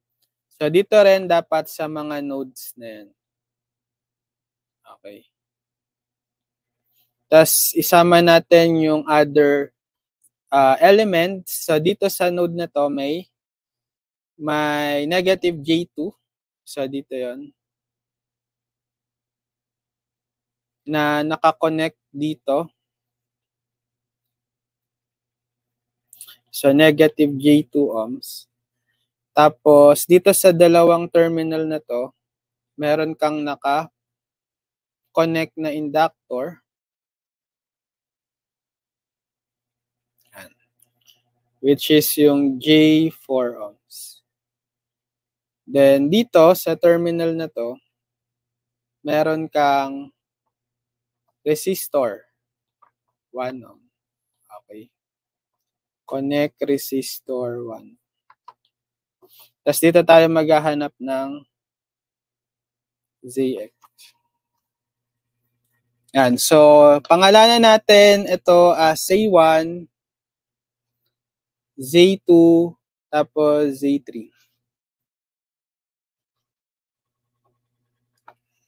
S1: So, dito rin dapat sa mga nodes na yan. Okay. Tapos, isama natin yung other elements. So, dito sa node na to, may negative J2. So, dito yon na nakakonect dito. So, negative J2 ohms. Tapos, dito sa dalawang terminal na to, meron kang naka-connect na inductor. Which is yung J4 ohms. Then, dito sa terminal na to, meron kang resistor. 1 ohm. Okay. Connect resistor 1. Tapos dito tayo maghahanap ng ZX. Yan. So, pangalanan natin ito as Z1, Z2, tapos Z3.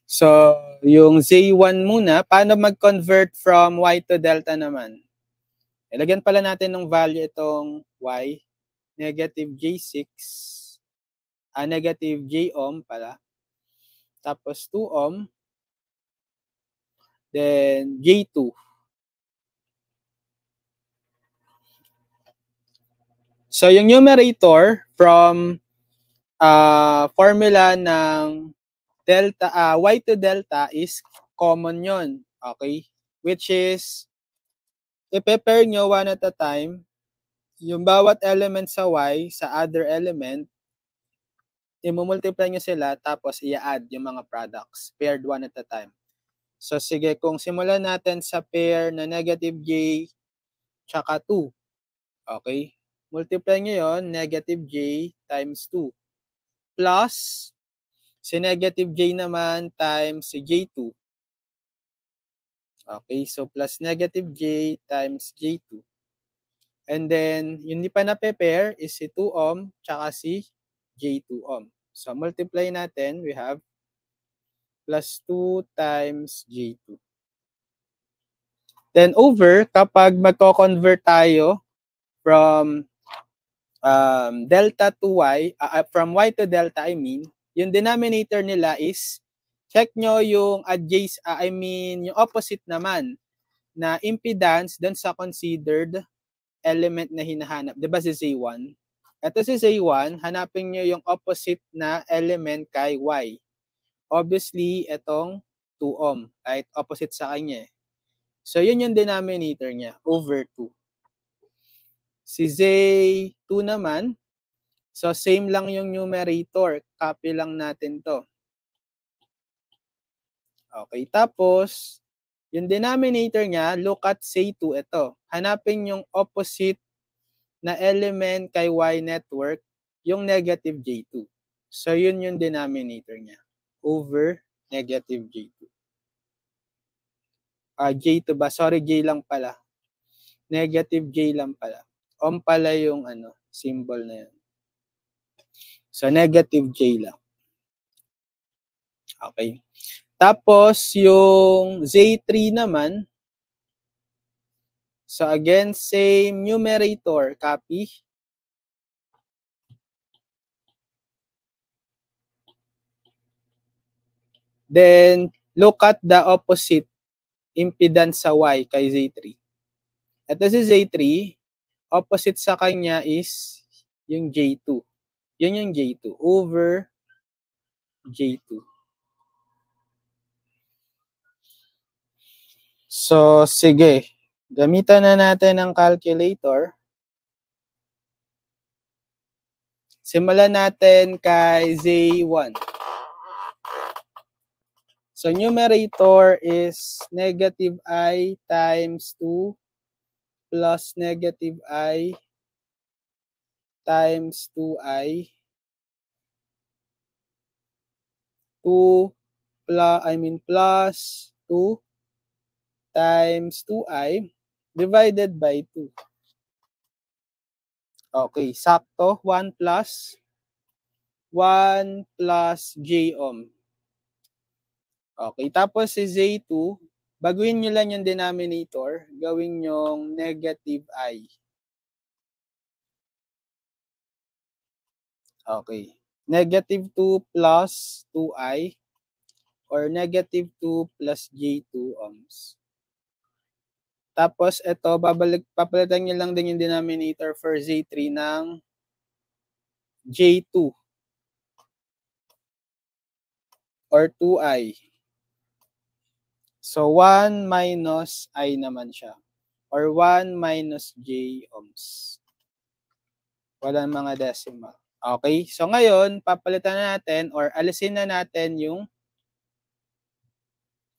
S1: So, yung Z1 muna, paano mag-convert from Y to delta naman? Ilagyan pala natin ng value itong Y, negative J6, negative J ohm pala, tapos 2 ohm, then J2. So, yung numerator from formula ng delta, Y to delta is common yon. Okay? Which is, i-pair nyo one at a time, yung bawat element sa Y sa other element, i-multiply nyo sila, tapos i-add yung mga products, paired one at a time. So, sige, kung simulan natin sa pair na negative J tsaka 2. Okay? Multiply nyo yun, negative J times 2. Plus, si negative J naman times si J2. Okay, so plus negative J times J2. And then, yung di pa na-pair is si 2 ohm tsaka si J2 ohm. So, multiply natin, we have plus 2 times J2. Then, over, kapag magko-convert tayo from delta to Y, from Y to delta, I mean, yung denominator nila is, check nyo yung yung opposite naman na impedance dun sa considered element na hinahanap. Diba si Z1? Ito si Z1, hanapin nyo yung opposite na element kay Y. Obviously, itong 2 ohm, right? Opposite sa kanya. So, yun yung denominator niya, over 2. Si Z2 naman, so same lang yung numerator. Copy lang natin to. Okay, tapos, yung denominator niya, look at Z2, ito. Hanapin yung opposite na element kay Y network, yung negative J2. So, yun yung denominator niya. Over negative J2. J2 ba? Sorry, J lang pala. Negative J lang pala. Ohm pala yung symbol na yun. So, negative J lang. Okay. Tapos, yung Z3 naman, So again, same numerator, copy. Then, look at the opposite impedance sa Y kay Z3. Ito si Z3, opposite sa kanya is yung J2. Yun yung J2 over J2. So, sige. Gamitan na natin ang calculator. Simulan natin kay Z1. So, numerator is negative I times 2 plus negative I times 2I 2 plus 2 times 2I divided by 2. Okay, sakto. 1 plus J ohm. Okay, tapos si Z2, baguhin nyo lang yung denominator, gawin yung negative I. Okay, negative 2 plus 2I or negative 2 plus J2 ohms. Tapos ito, papalitan nyo lang din yung denominator for Z3 ng J2 or 2I. So, 1 minus I naman siya. Or 1 minus J ohms. Walang mga decimal. Okay? So, ngayon, papalitan na natin or alisin na natin yung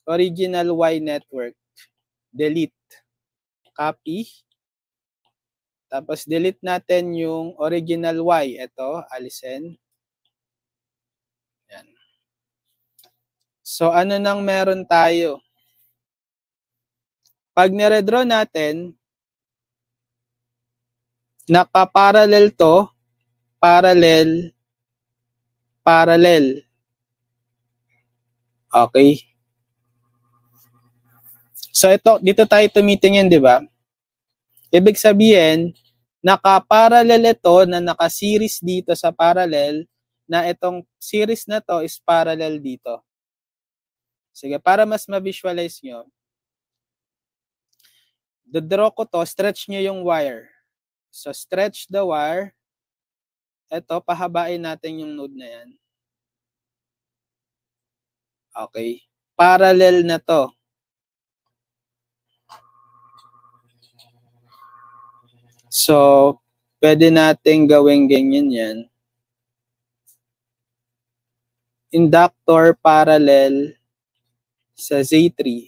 S1: original Y network. Delete. Copy. Tapos, delete natin yung original Y. Ito, alisin. Yan. So, ano nang meron tayo? Pag niredraw natin, naka-parallel to, parallel. Okay. So ito, dito tayo tumitingin, di ba? Ibig sabihin, naka-parallel ito na naka-series dito sa parallel na itong series na to is parallel dito. Sige, para mas ma-visualize nyo, dodraw ko to, stretch nyo yung wire. So, stretch the wire. Ito, pahabain natin yung node na yan. Okay. Parallel na to. So, pwede natin gawing ganyan yan. Inductor parallel sa Z3.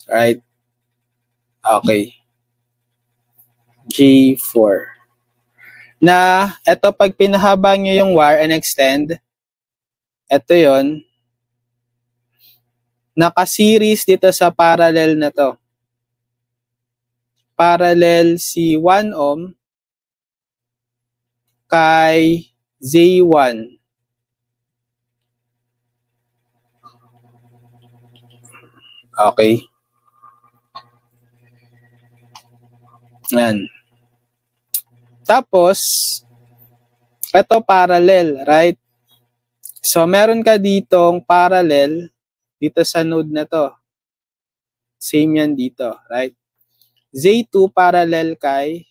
S1: Right? Okay. G4. Na, ito pag pinahaba nyo yung wire and extend, ito yon, naka-series dito sa parallel na to. Parallel si 1 ohm kay Z1. Okay. Yan. Tapos, ito parallel, right? So, meron ka ditong parallel dito sa node na to. Same yan dito, right? Z2 parallel kay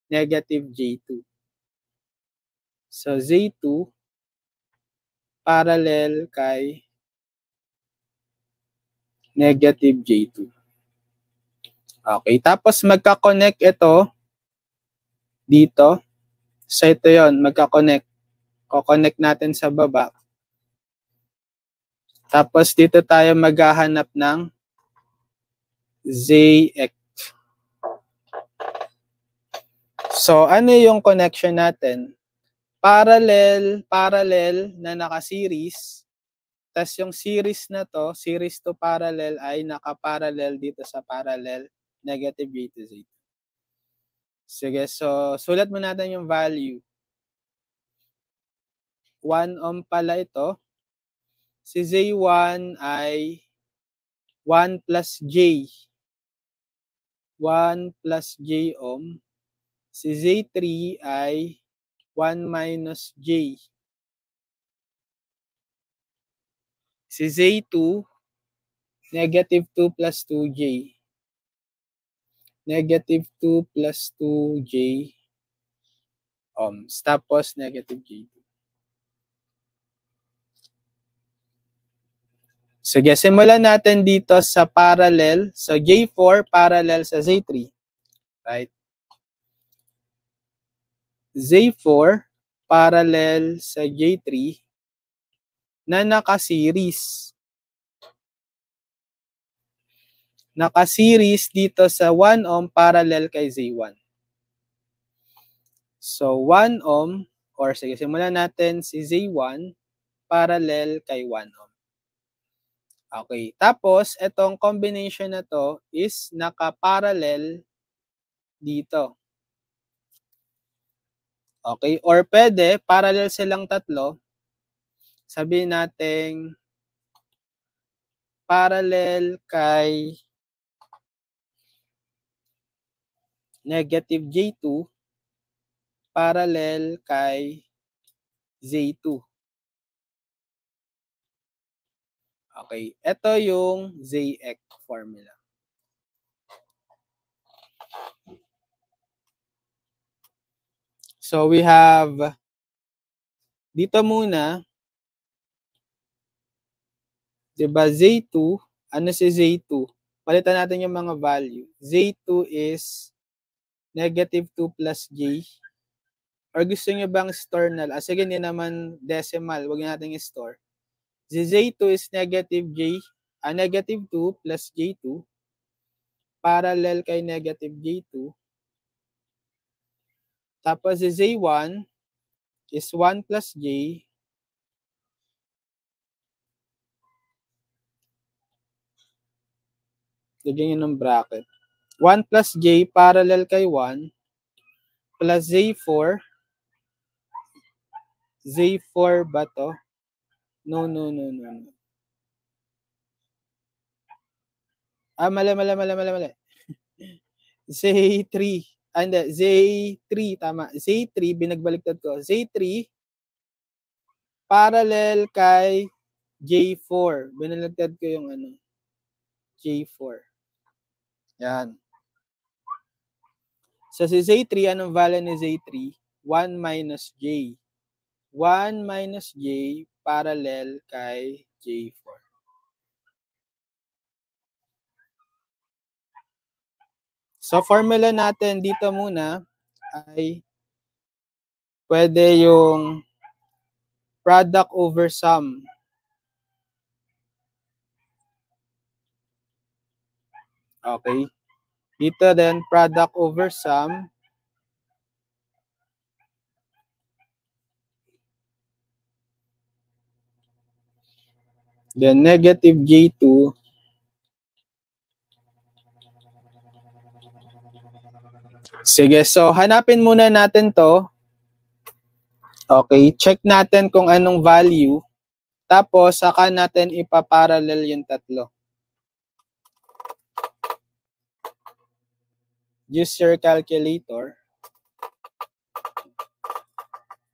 S1: negative J2. So, Z2 parallel kay negative J2. Okay, tapos magka-connect ito dito. So, ito yon, magka-connect. Ko-connect natin sa baba. Tapos, dito tayo maghahanap ng ZX. So, ano yung connection natin? Parallel na naka-series. Tapos yung series na to, series to parallel ay naka-parallel dito sa parallel negative J to Z. Sige, so sulat mo natin yung value. 1 ohm pala ito. Si Z1 ay 1 plus J. 1 plus j ohm. Si Z3 ay 1 minus j. Si Z2, negative 2 plus 2j. Negative 2 plus 2j ohms. Tapos negative j2. Sige, simulan natin dito sa parallel. So, J4 parallel sa Z3. Right? Z4 parallel sa J3 na naka-series. Naka-series dito sa 1 ohm parallel kay Z1. So, 1 ohm, or sige, simulan natin si Z1 parallel kay 1 ohm. Okay. Tapos, itong combination na to is naka-parallel dito. Okay. Or pwede, parallel silang tatlo. Sabihin natin parallel kay negative J2 parallel kay Z2. Okay. Ito yung ZX formula. So, we have dito muna, diba, Z2, ano si Z2? Palitan natin yung mga value. Z2 is negative 2 plus J. Or gusto nyo bang store na lang? Sige, hindi naman decimal. Huwag natin i-store. Si Z2 is negative J, negative 2 plus J2. Parallel kay negative J2. Tapos si Z1 is 1 plus J. Lagyan nyo ng bracket. 1 plus J parallel kay 1 plus Z4. Z4 ba to? No. Mali. Z3. Hindi. Z3, tama. Z3, binagbaliktad ko. Z3, parallel kay J4. Binaligtad ko yung ano, J4. Yan. So, si Z3, anong value ni Z3? 1 minus J. 1 minus J parallel kay J4. So, formula natin dito muna ay pwede yung product over sum. Okay. Dito din, product over sum. Then, negative J2. Sige, so hanapin muna natin to. Okay, check natin kung anong value. Tapos, saka natin ipaparallel yung tatlo. Use your calculator.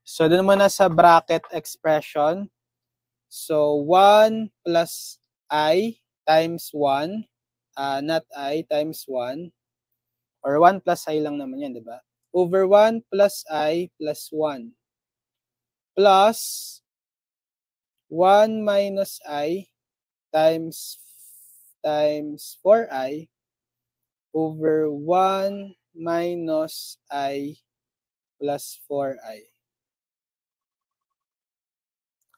S1: So, dun muna sa bracket expression. So, 1 plus I times 1, not I times 1, or 1 plus I lang naman yan, di ba? Over 1 plus I plus 1 plus 1 minus I times 4I over 1 minus I plus 4I.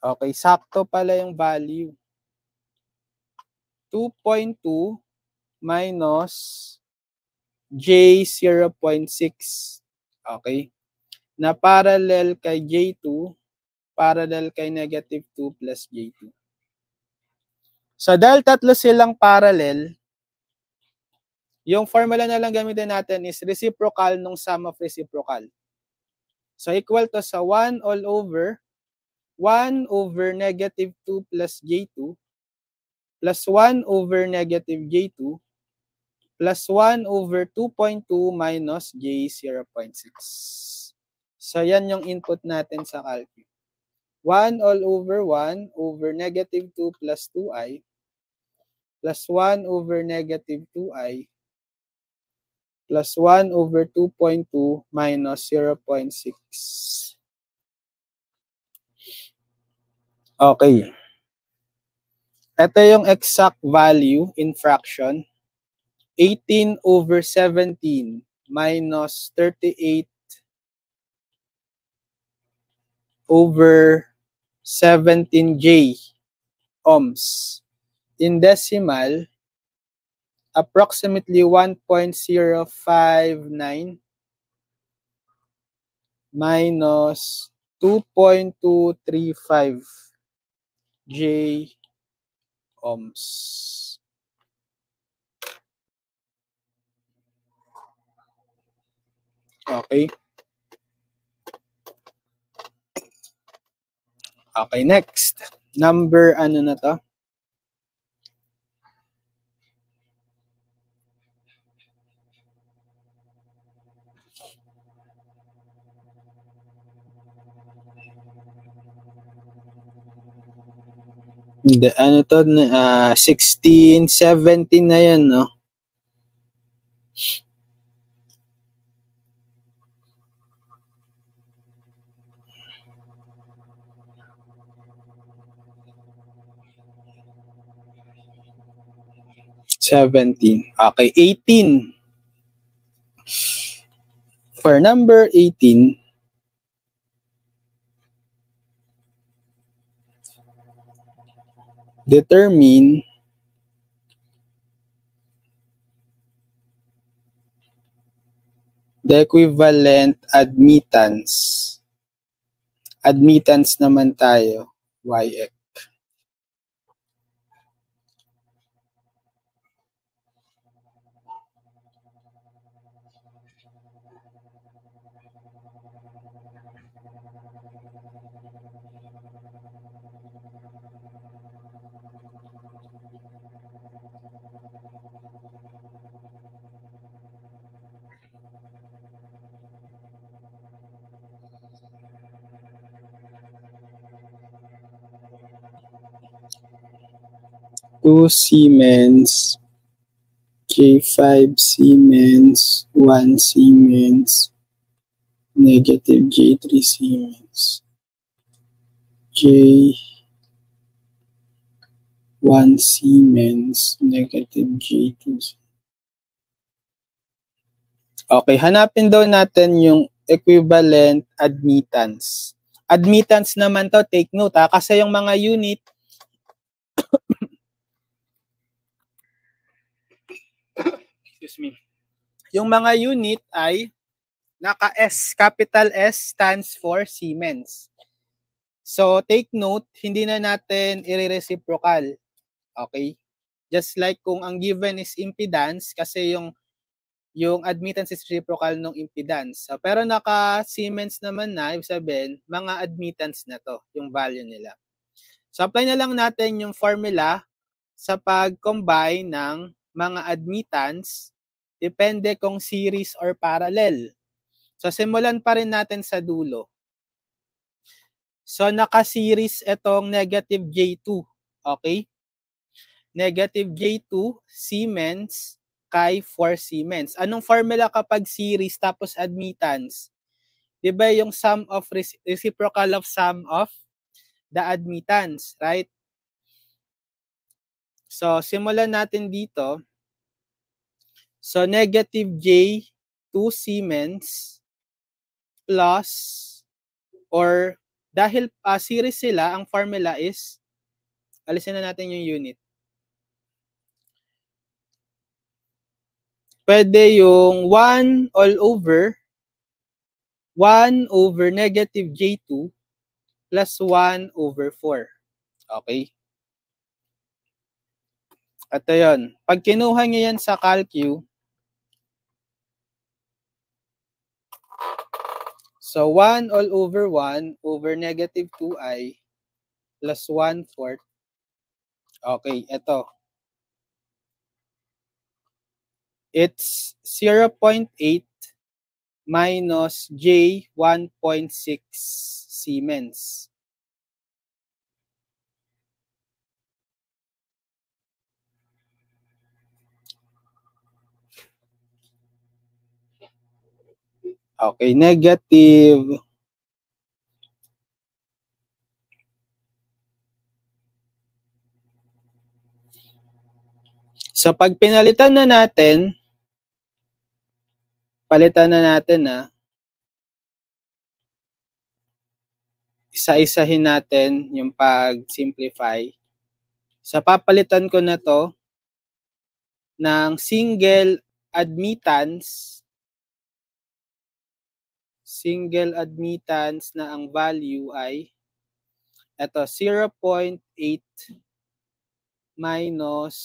S1: Okay, sakto pala yung value. 2.2 minus J 0.6. Okay. Na parallel kay J2, parallel kay negative 2 plus J2. So, dahil tatlo silang parallel, yung formula na lang gamitin natin is reciprocal nung sum of reciprocal. So, equal to sa 1 all over 1 over negative 2 plus J2 plus 1 over negative J2 plus 1 over 2.2 minus j 0.6. So, yan yung input natin sa calculus. 1 all over 1 over negative 2 plus 2i plus 1 over negative 2i plus 1 over 2.2 minus 0.6. Okay. Ito yung exact value in fraction. 18 over 17 minus 38 over 17j ohms. In decimal, approximately 1.059 minus 2.235 j ohms. Okay. Okay, next. Number ano na to? Hindi, ano to? 16, 17 na yan, no? Okay, 18. For number 18, determine the equivalent admittance. Admittance naman tayo, YX. Two Siemens, J5 Siemens, 1 Siemens, negative J3 Siemens, J1 Siemens, negative J2 Siemens. Okay, hanapin daw natin yung equivalent admittance. Admittance naman to, take note ha, kasi yung mga unit, excuse me, yung mga unit ay naka-S, capital S stands for Siemens. So, take note, hindi na natin i-reciprocal. Okay? Just like kung ang given is impedance, kasi yung admittance is reciprocal ng impedance. So, pero naka-Siemens naman na, ibig sabihin, mga admittance na to, yung value nila. So, apply na lang natin yung formula sa pag-combine ng mga admittance, depende kung series or parallel. So, simulan pa rin natin sa dulo. So, naka-series itong negative J2. Okay? Negative J2, Siemens, kay 4 Siemens. Anong formula kapag series tapos admittance? Diba yung sum of reciprocal of sum of the admittance, right? So, simulan natin dito. So, negative J2 Siemens plus, or dahil series sila, ang formula is, alisin na natin yung unit. Pwede yung 1 all over 1 over negative J2 plus 1 over 4. Okay? Ito yun. Pag kinuha nyo yan sa calcu, so 1 all over 1 over negative 2i plus 1/4. Okay, ito. it's 0.8 minus J 1.6 Siemens. Okay, negative. So pag pinalitan na natin, isa-isahin natin yung pag-simplify. So papalitan ko na to ng single admittance na ang value ay ito 0.8 minus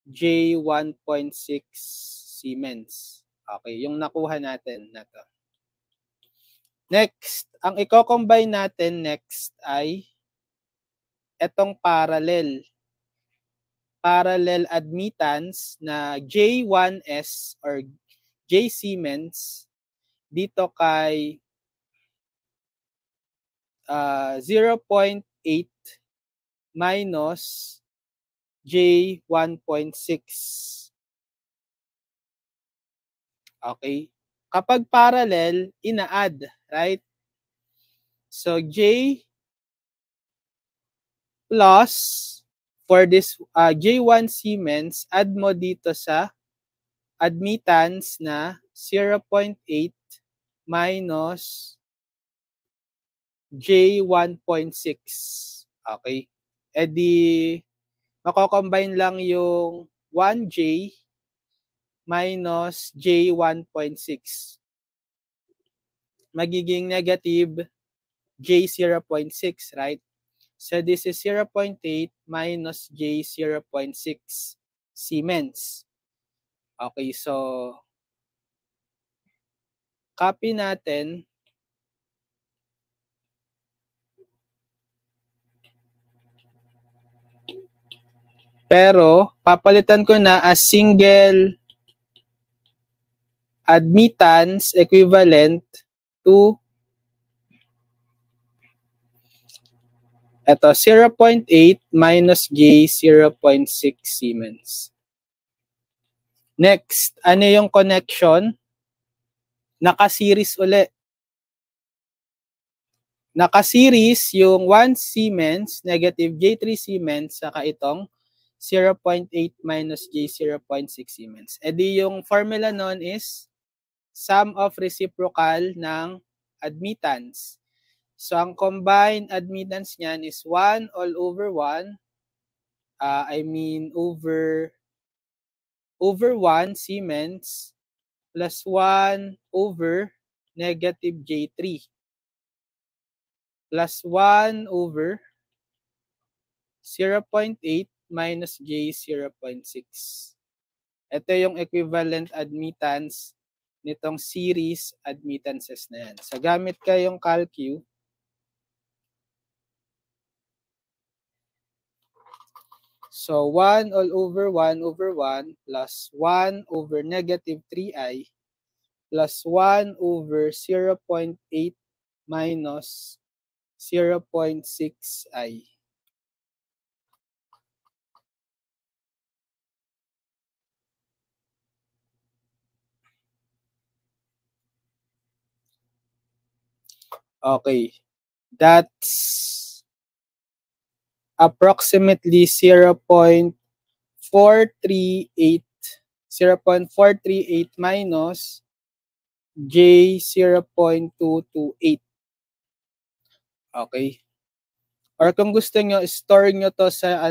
S1: J 1.6 Siemens. Okay, yung nakuha natin na to. Next, ang i-combine natin next ay etong parallel admittance na J1S or J Siemens dito kay 0.8 minus J 1.6. Okay? Kapag parallel, ina-add, right? So J plus for this J1 Siemens, add mo dito sa admittance na 0.8 minus J 1.6. Okay? E di, mako-combine lang yung 1J minus J 1.6. Magiging negative J 0.6, right? So this is 0.8 minus J 0.6 Siemens. Okay, so copy natin. Pero papalitan ko na as single admittance equivalent to ito 0.8 minus J 0.6 Siemens. Next, ano yung connection? Naka-series uli. Naka-series yung 1 Siemens, negative J3 Siemens, saka itong 0.8 minus J 0.6 Siemens. E di yung formula nun is sum of reciprocal ng admittance. So ang combined admittance niyan is 1 all over 1. Over 1 Siemens plus 1 over negative J3 plus 1 over 0.8 minus J 0.6. Ito yung equivalent admittance nitong series admittances na yan. So gamit kayong calcu, so 1 all over 1 over 1 plus 1 over negative 3i plus 1 over 0.8 minus 0.6i. Okay, that's approximately 0.438 minus J 0.228. Okay. Or kung gusto nyo, store nyo to sa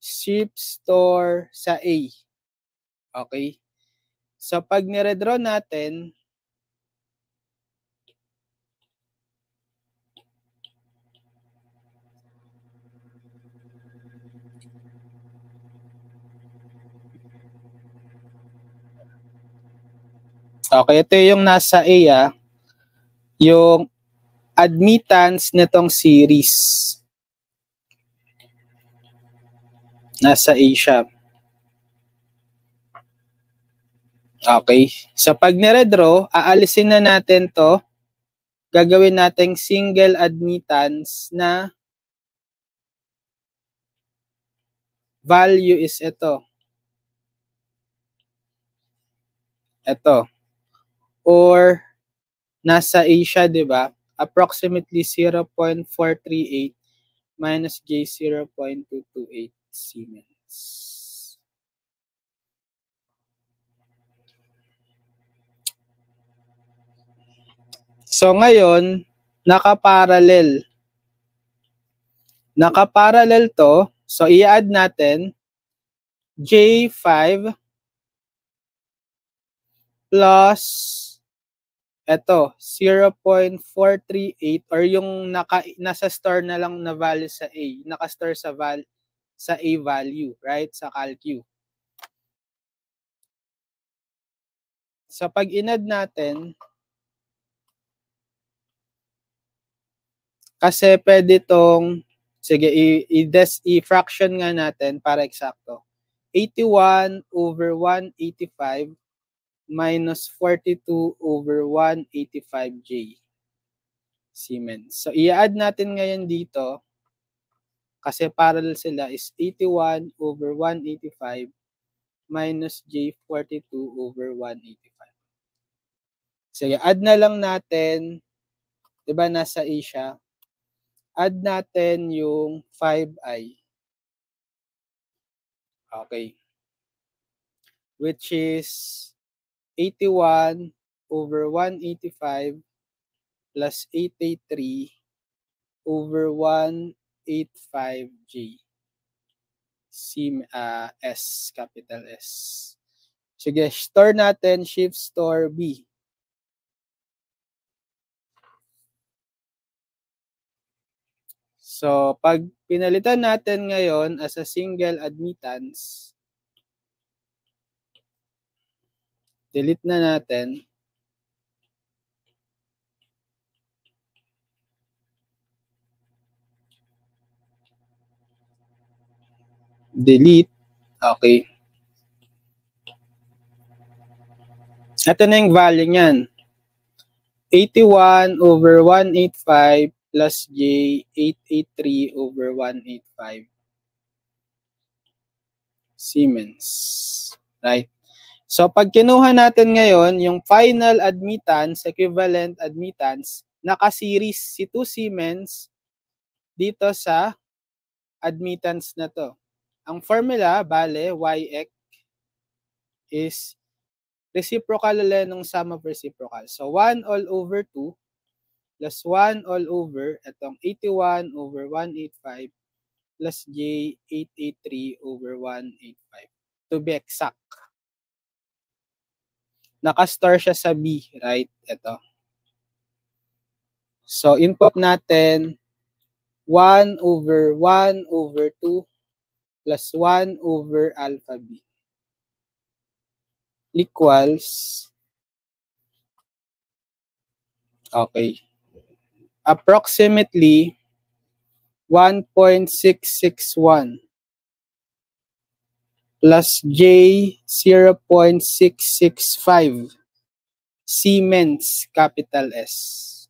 S1: ship store sa A. Okay. So pag niredraw natin, okay, ito yung nasa A, yung admittance nitong series. Nasa A siya. Okay. So pag ni-redraw, aalisin na natin to. Gagawin nating single admittance na value is ito. Ito. Or nasa A siya, di ba? Approximately 0.438 minus J 0.228 Siemens. So ngayon, nakaparallel. Nakaparallel to. So i-add natin J5 plus eto 0.438 or yung nasa store na lang na value sa A, naka-store sa A value, right? Sa CalQ. So pag in-add natin, kasi pwede tong, sige, i-fraction nga natin para eksakto. 81 over 185 minus 42 over 185J Siemens. So, i-add natin ngayon dito, kasi parallel sila, is 81 over 185 minus J 42 over 185. Sige, add na lang natin, diba nasa A siya, add natin yung 5i. Okay. Which is 81 over 185 plus 883 over 185J. S, capital S. Sige, store natin, shift store B. So, pag pinalitan natin ngayon as a single admittance, delete na natin. Delete. Okay. Ito na yung value niyan. 81 over 185 plus J 883 over 185 Siemens. Right? So, pag kinuha natin ngayon, yung final admittance, equivalent admittance, naka-series si 2 Siemens dito sa admittance na to. Ang formula, bale, YX is reciprocal ulit ng sum of reciprocal. So, 1 all over 2 plus 1 all over itong 81 over 185 plus J 883 over 185. To be exact. Naka-store siya sa B, right? Ito. So, input natin 1 over 1 over 2 plus 1 over alpha B equals, okay, approximately 1.661 plus J 0.665 Siemens capital S.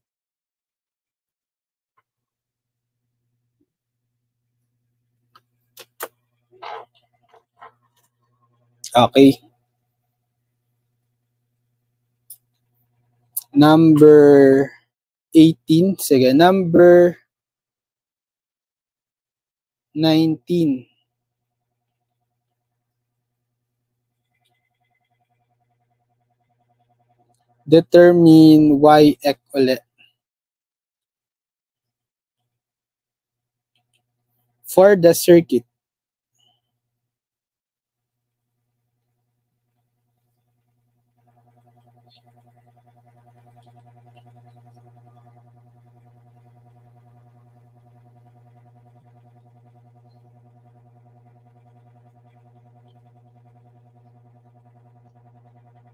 S1: Okay. Number 18. Sige, number 19. Determine YX ulit. For the circuit.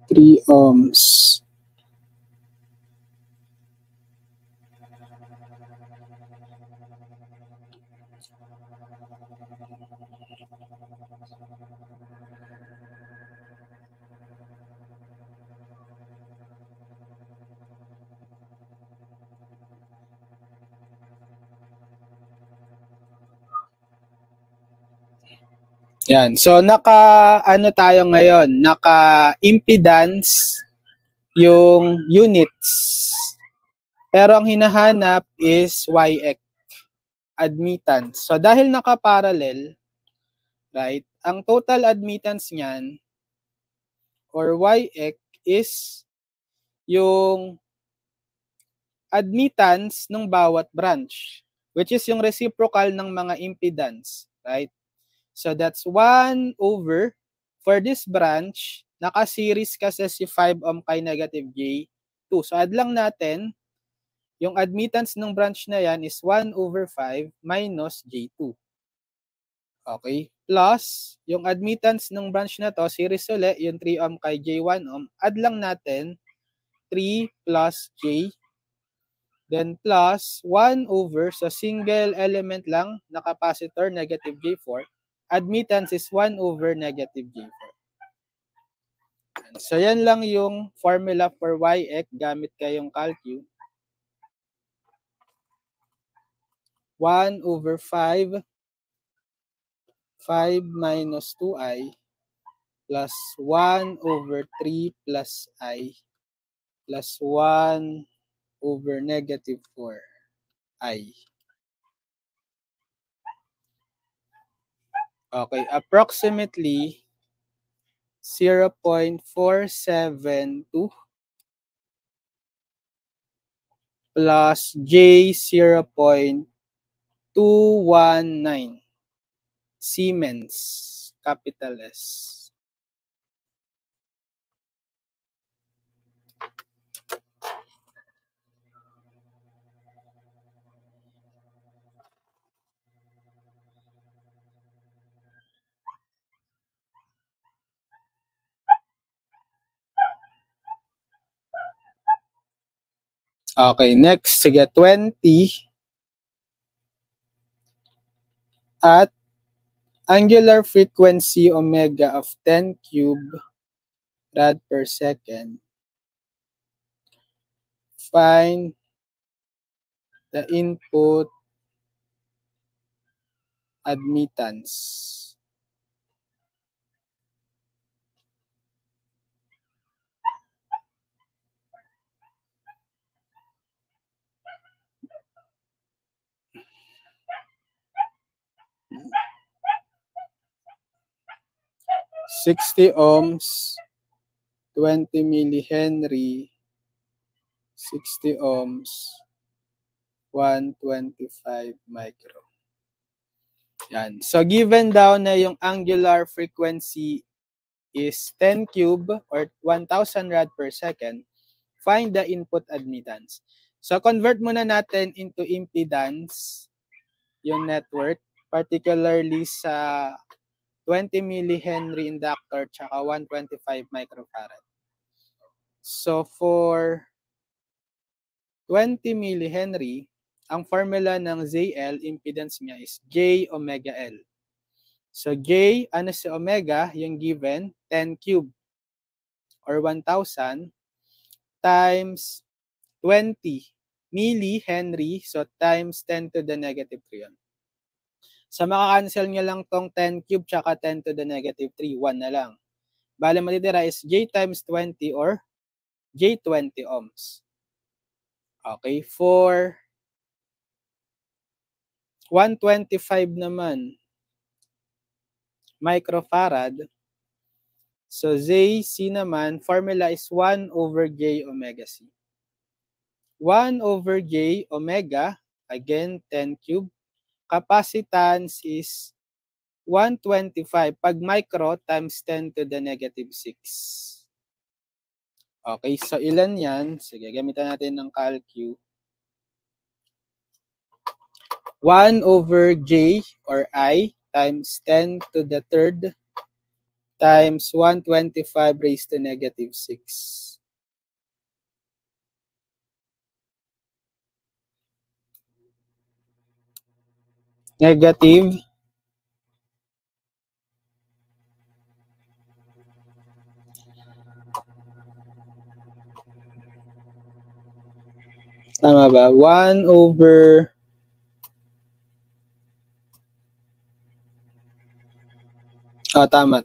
S1: Three ohms. Yan. So, ano tayo ngayon? Naka-impedance yung units. Pero ang hinahanap is YX, admittance. So, dahil naka-parallel, right, ang total admittance niyan, or YX, is yung admittance ng bawat branch, which is yung reciprocal ng mga impedance, right? So that's 1 over, for this branch, naka-series kasi si 5 ohm kay negative J2. So add lang natin, yung admittance ng branch na yan is 1 over 5 minus J2. Okay? Plus, yung admittance ng branch na to, series ulit, yung 3 ohm kay J1 ohm, add lang natin 3 plus J, then plus 1 over, so single element lang na capacitor, negative J4. Admittance is 1 over negative J4. So, yan lang yung formula for YX gamit kayong calcu. 1 over 5, 5 minus 2i, plus 1 over 3 plus I, plus 1 over negative 4i. Okay, approximately 0.472 plus J 0.219 Siemens, capital S. Okay, next, sige, 20 at angular frequency omega of 10 cube rad per second. Find the input admittance. $60 ohms, 20 millihenry, 60 ohms, 125 micro. Yan. So, given daw na yung angular frequency is 10 cube or 1,000 rad per second, find the input admittance. So, convert muna natin into impedance yung network, particularly sa 20 millihenry inductor tsaka 125 microfarad. So, for 20 millihenry, ang formula ng ZL, impedance niya is J omega L. So, J, ano si omega? Yung given, 10 cube or 1,000 times 20 millihenry, so times 10 to the negative 3 yun. So, makakancel nyo lang tong 10 cube tsaka 10 to the negative 3, 1 na lang. Bale, matitira is J times 20 or J20 ohms. Okay, for 125 naman microfarad, so ZC naman, formula is 1 over J omega C. 1 over J omega, again, 10 cube. Capacitance is 125 pag micro times 10 to the negative 6. Okay, so ilan yan? Sige, gamitan natin ng calcu. 1 over J or I times 10 to the third times 125 raised to negative 6. Negative tama ba? 1 over Tama.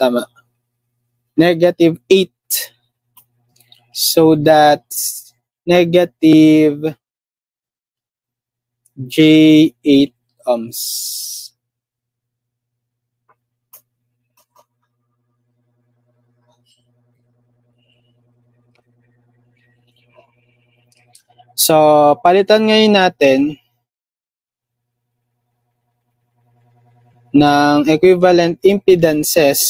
S1: Negative 8. So that's negative J8 ohms. So, palitan ngayon natin ng equivalent impedances.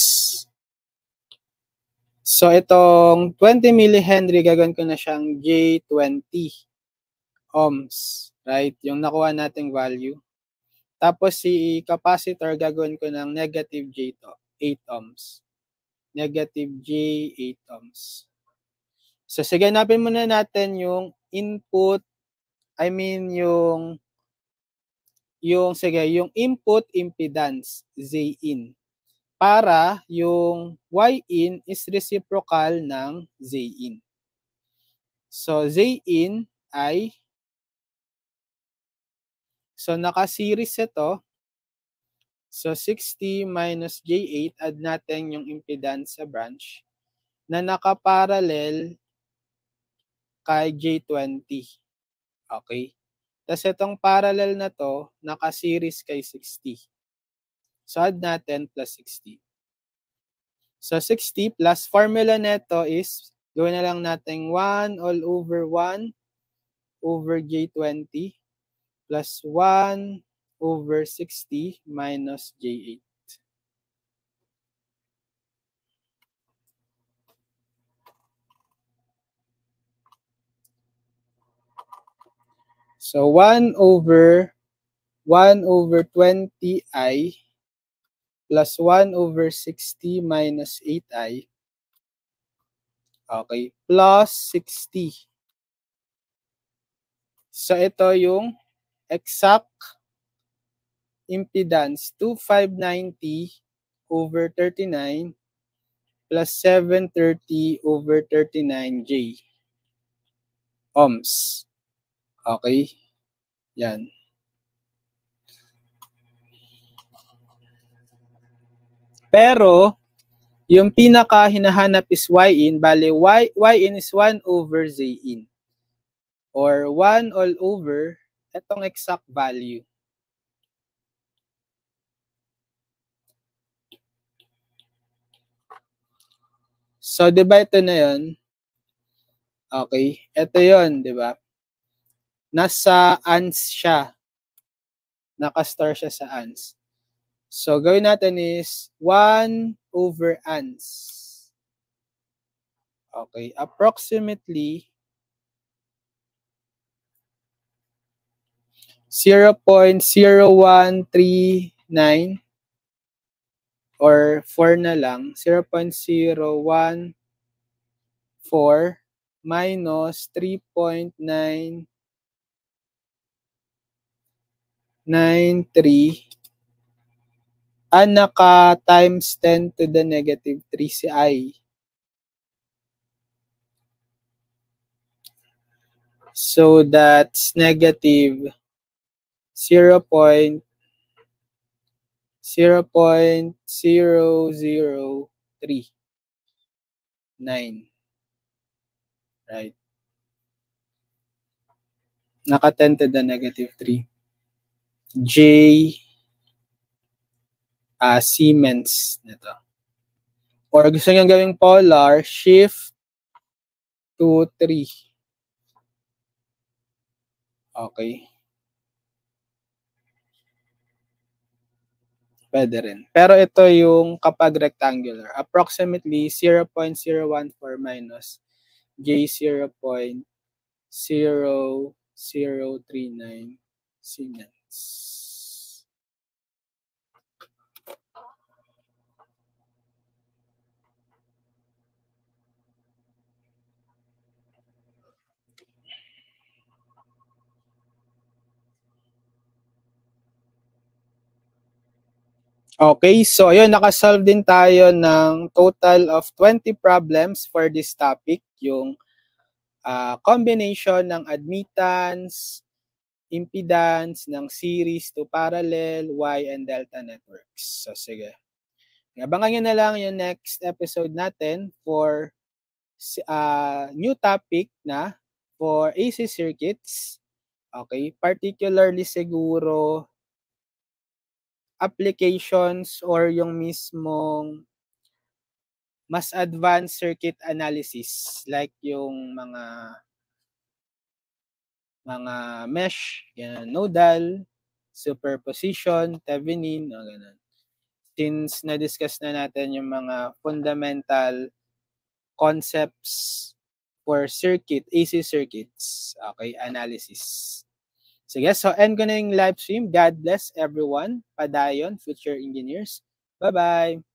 S1: So, itong 20 millihenry, gagawin ko na siyang J20 ohms. Right? Yung nakuha nating value. Tapos, si capacitor, gagawin ko ng negative J8 ohms. Negative J8 ohms. So, sige, hanapin muna natin yung input, yung input impedance, Zin. Para yung Yin is reciprocal ng Zin. So, Zin ay, so naka-series ito. So, 60 minus J8, add natin yung impedance sa branch na nakaparallel kay J20. Okay? Tapos itong parallel na to, naka-series kay 60. So, add natin plus 60. So, 60 plus formula neto is, gawin na lang natin 1 all over 1 over J20 plus 1 over 60 minus J8. So, 1 over 20i plus 1 over 60 minus 8i. Okay, plus 60. So, ito yung exact impedance, 2590 over 39 plus 730 over 39J ohms. Okay? Yan. Pero, yung pinaka hinahanap is Yin, bale Yin is 1 over Zin. Or 1 all over itong exact value. So, di ba ito na yun? Okay. Ito yun, di ba? Nasa ans siya. Nakastore siya sa ans. So, gawin natin is 1 over ans. Okay. Approximately 0.0139 or 4 na lang. 0.014 minus 3.993 naka times 10 to the negative 3 si I. So that's negative 0.0039. Right? Naka 10 to the negative 3. J Siemens nito. Or gusto nyo gawing polar, shift to 3. Okay. Pwede rin. Pero ito yung kapag rectangular. Approximately 0.014 minus J 0.0039 Siemens. Okay, so ayun, nakasolve din tayo ng total of 20 problems for this topic, yung combination ng admittance, impedance ng series to parallel, Y and delta networks. So sige. Abangan nyo na lang yung next episode natin for new topic na for AC circuits. Okay, particularly siguro applications or yung mismong mas advanced circuit analysis like yung mga mesh, yan, nodal, superposition, Thevenin, ganun. Since na-discuss na natin yung mga fundamental concepts for circuit, AC circuits, okay, analysis. Sige, so end ko na yung live stream. God bless everyone. Padayon, future engineers. Bye-bye.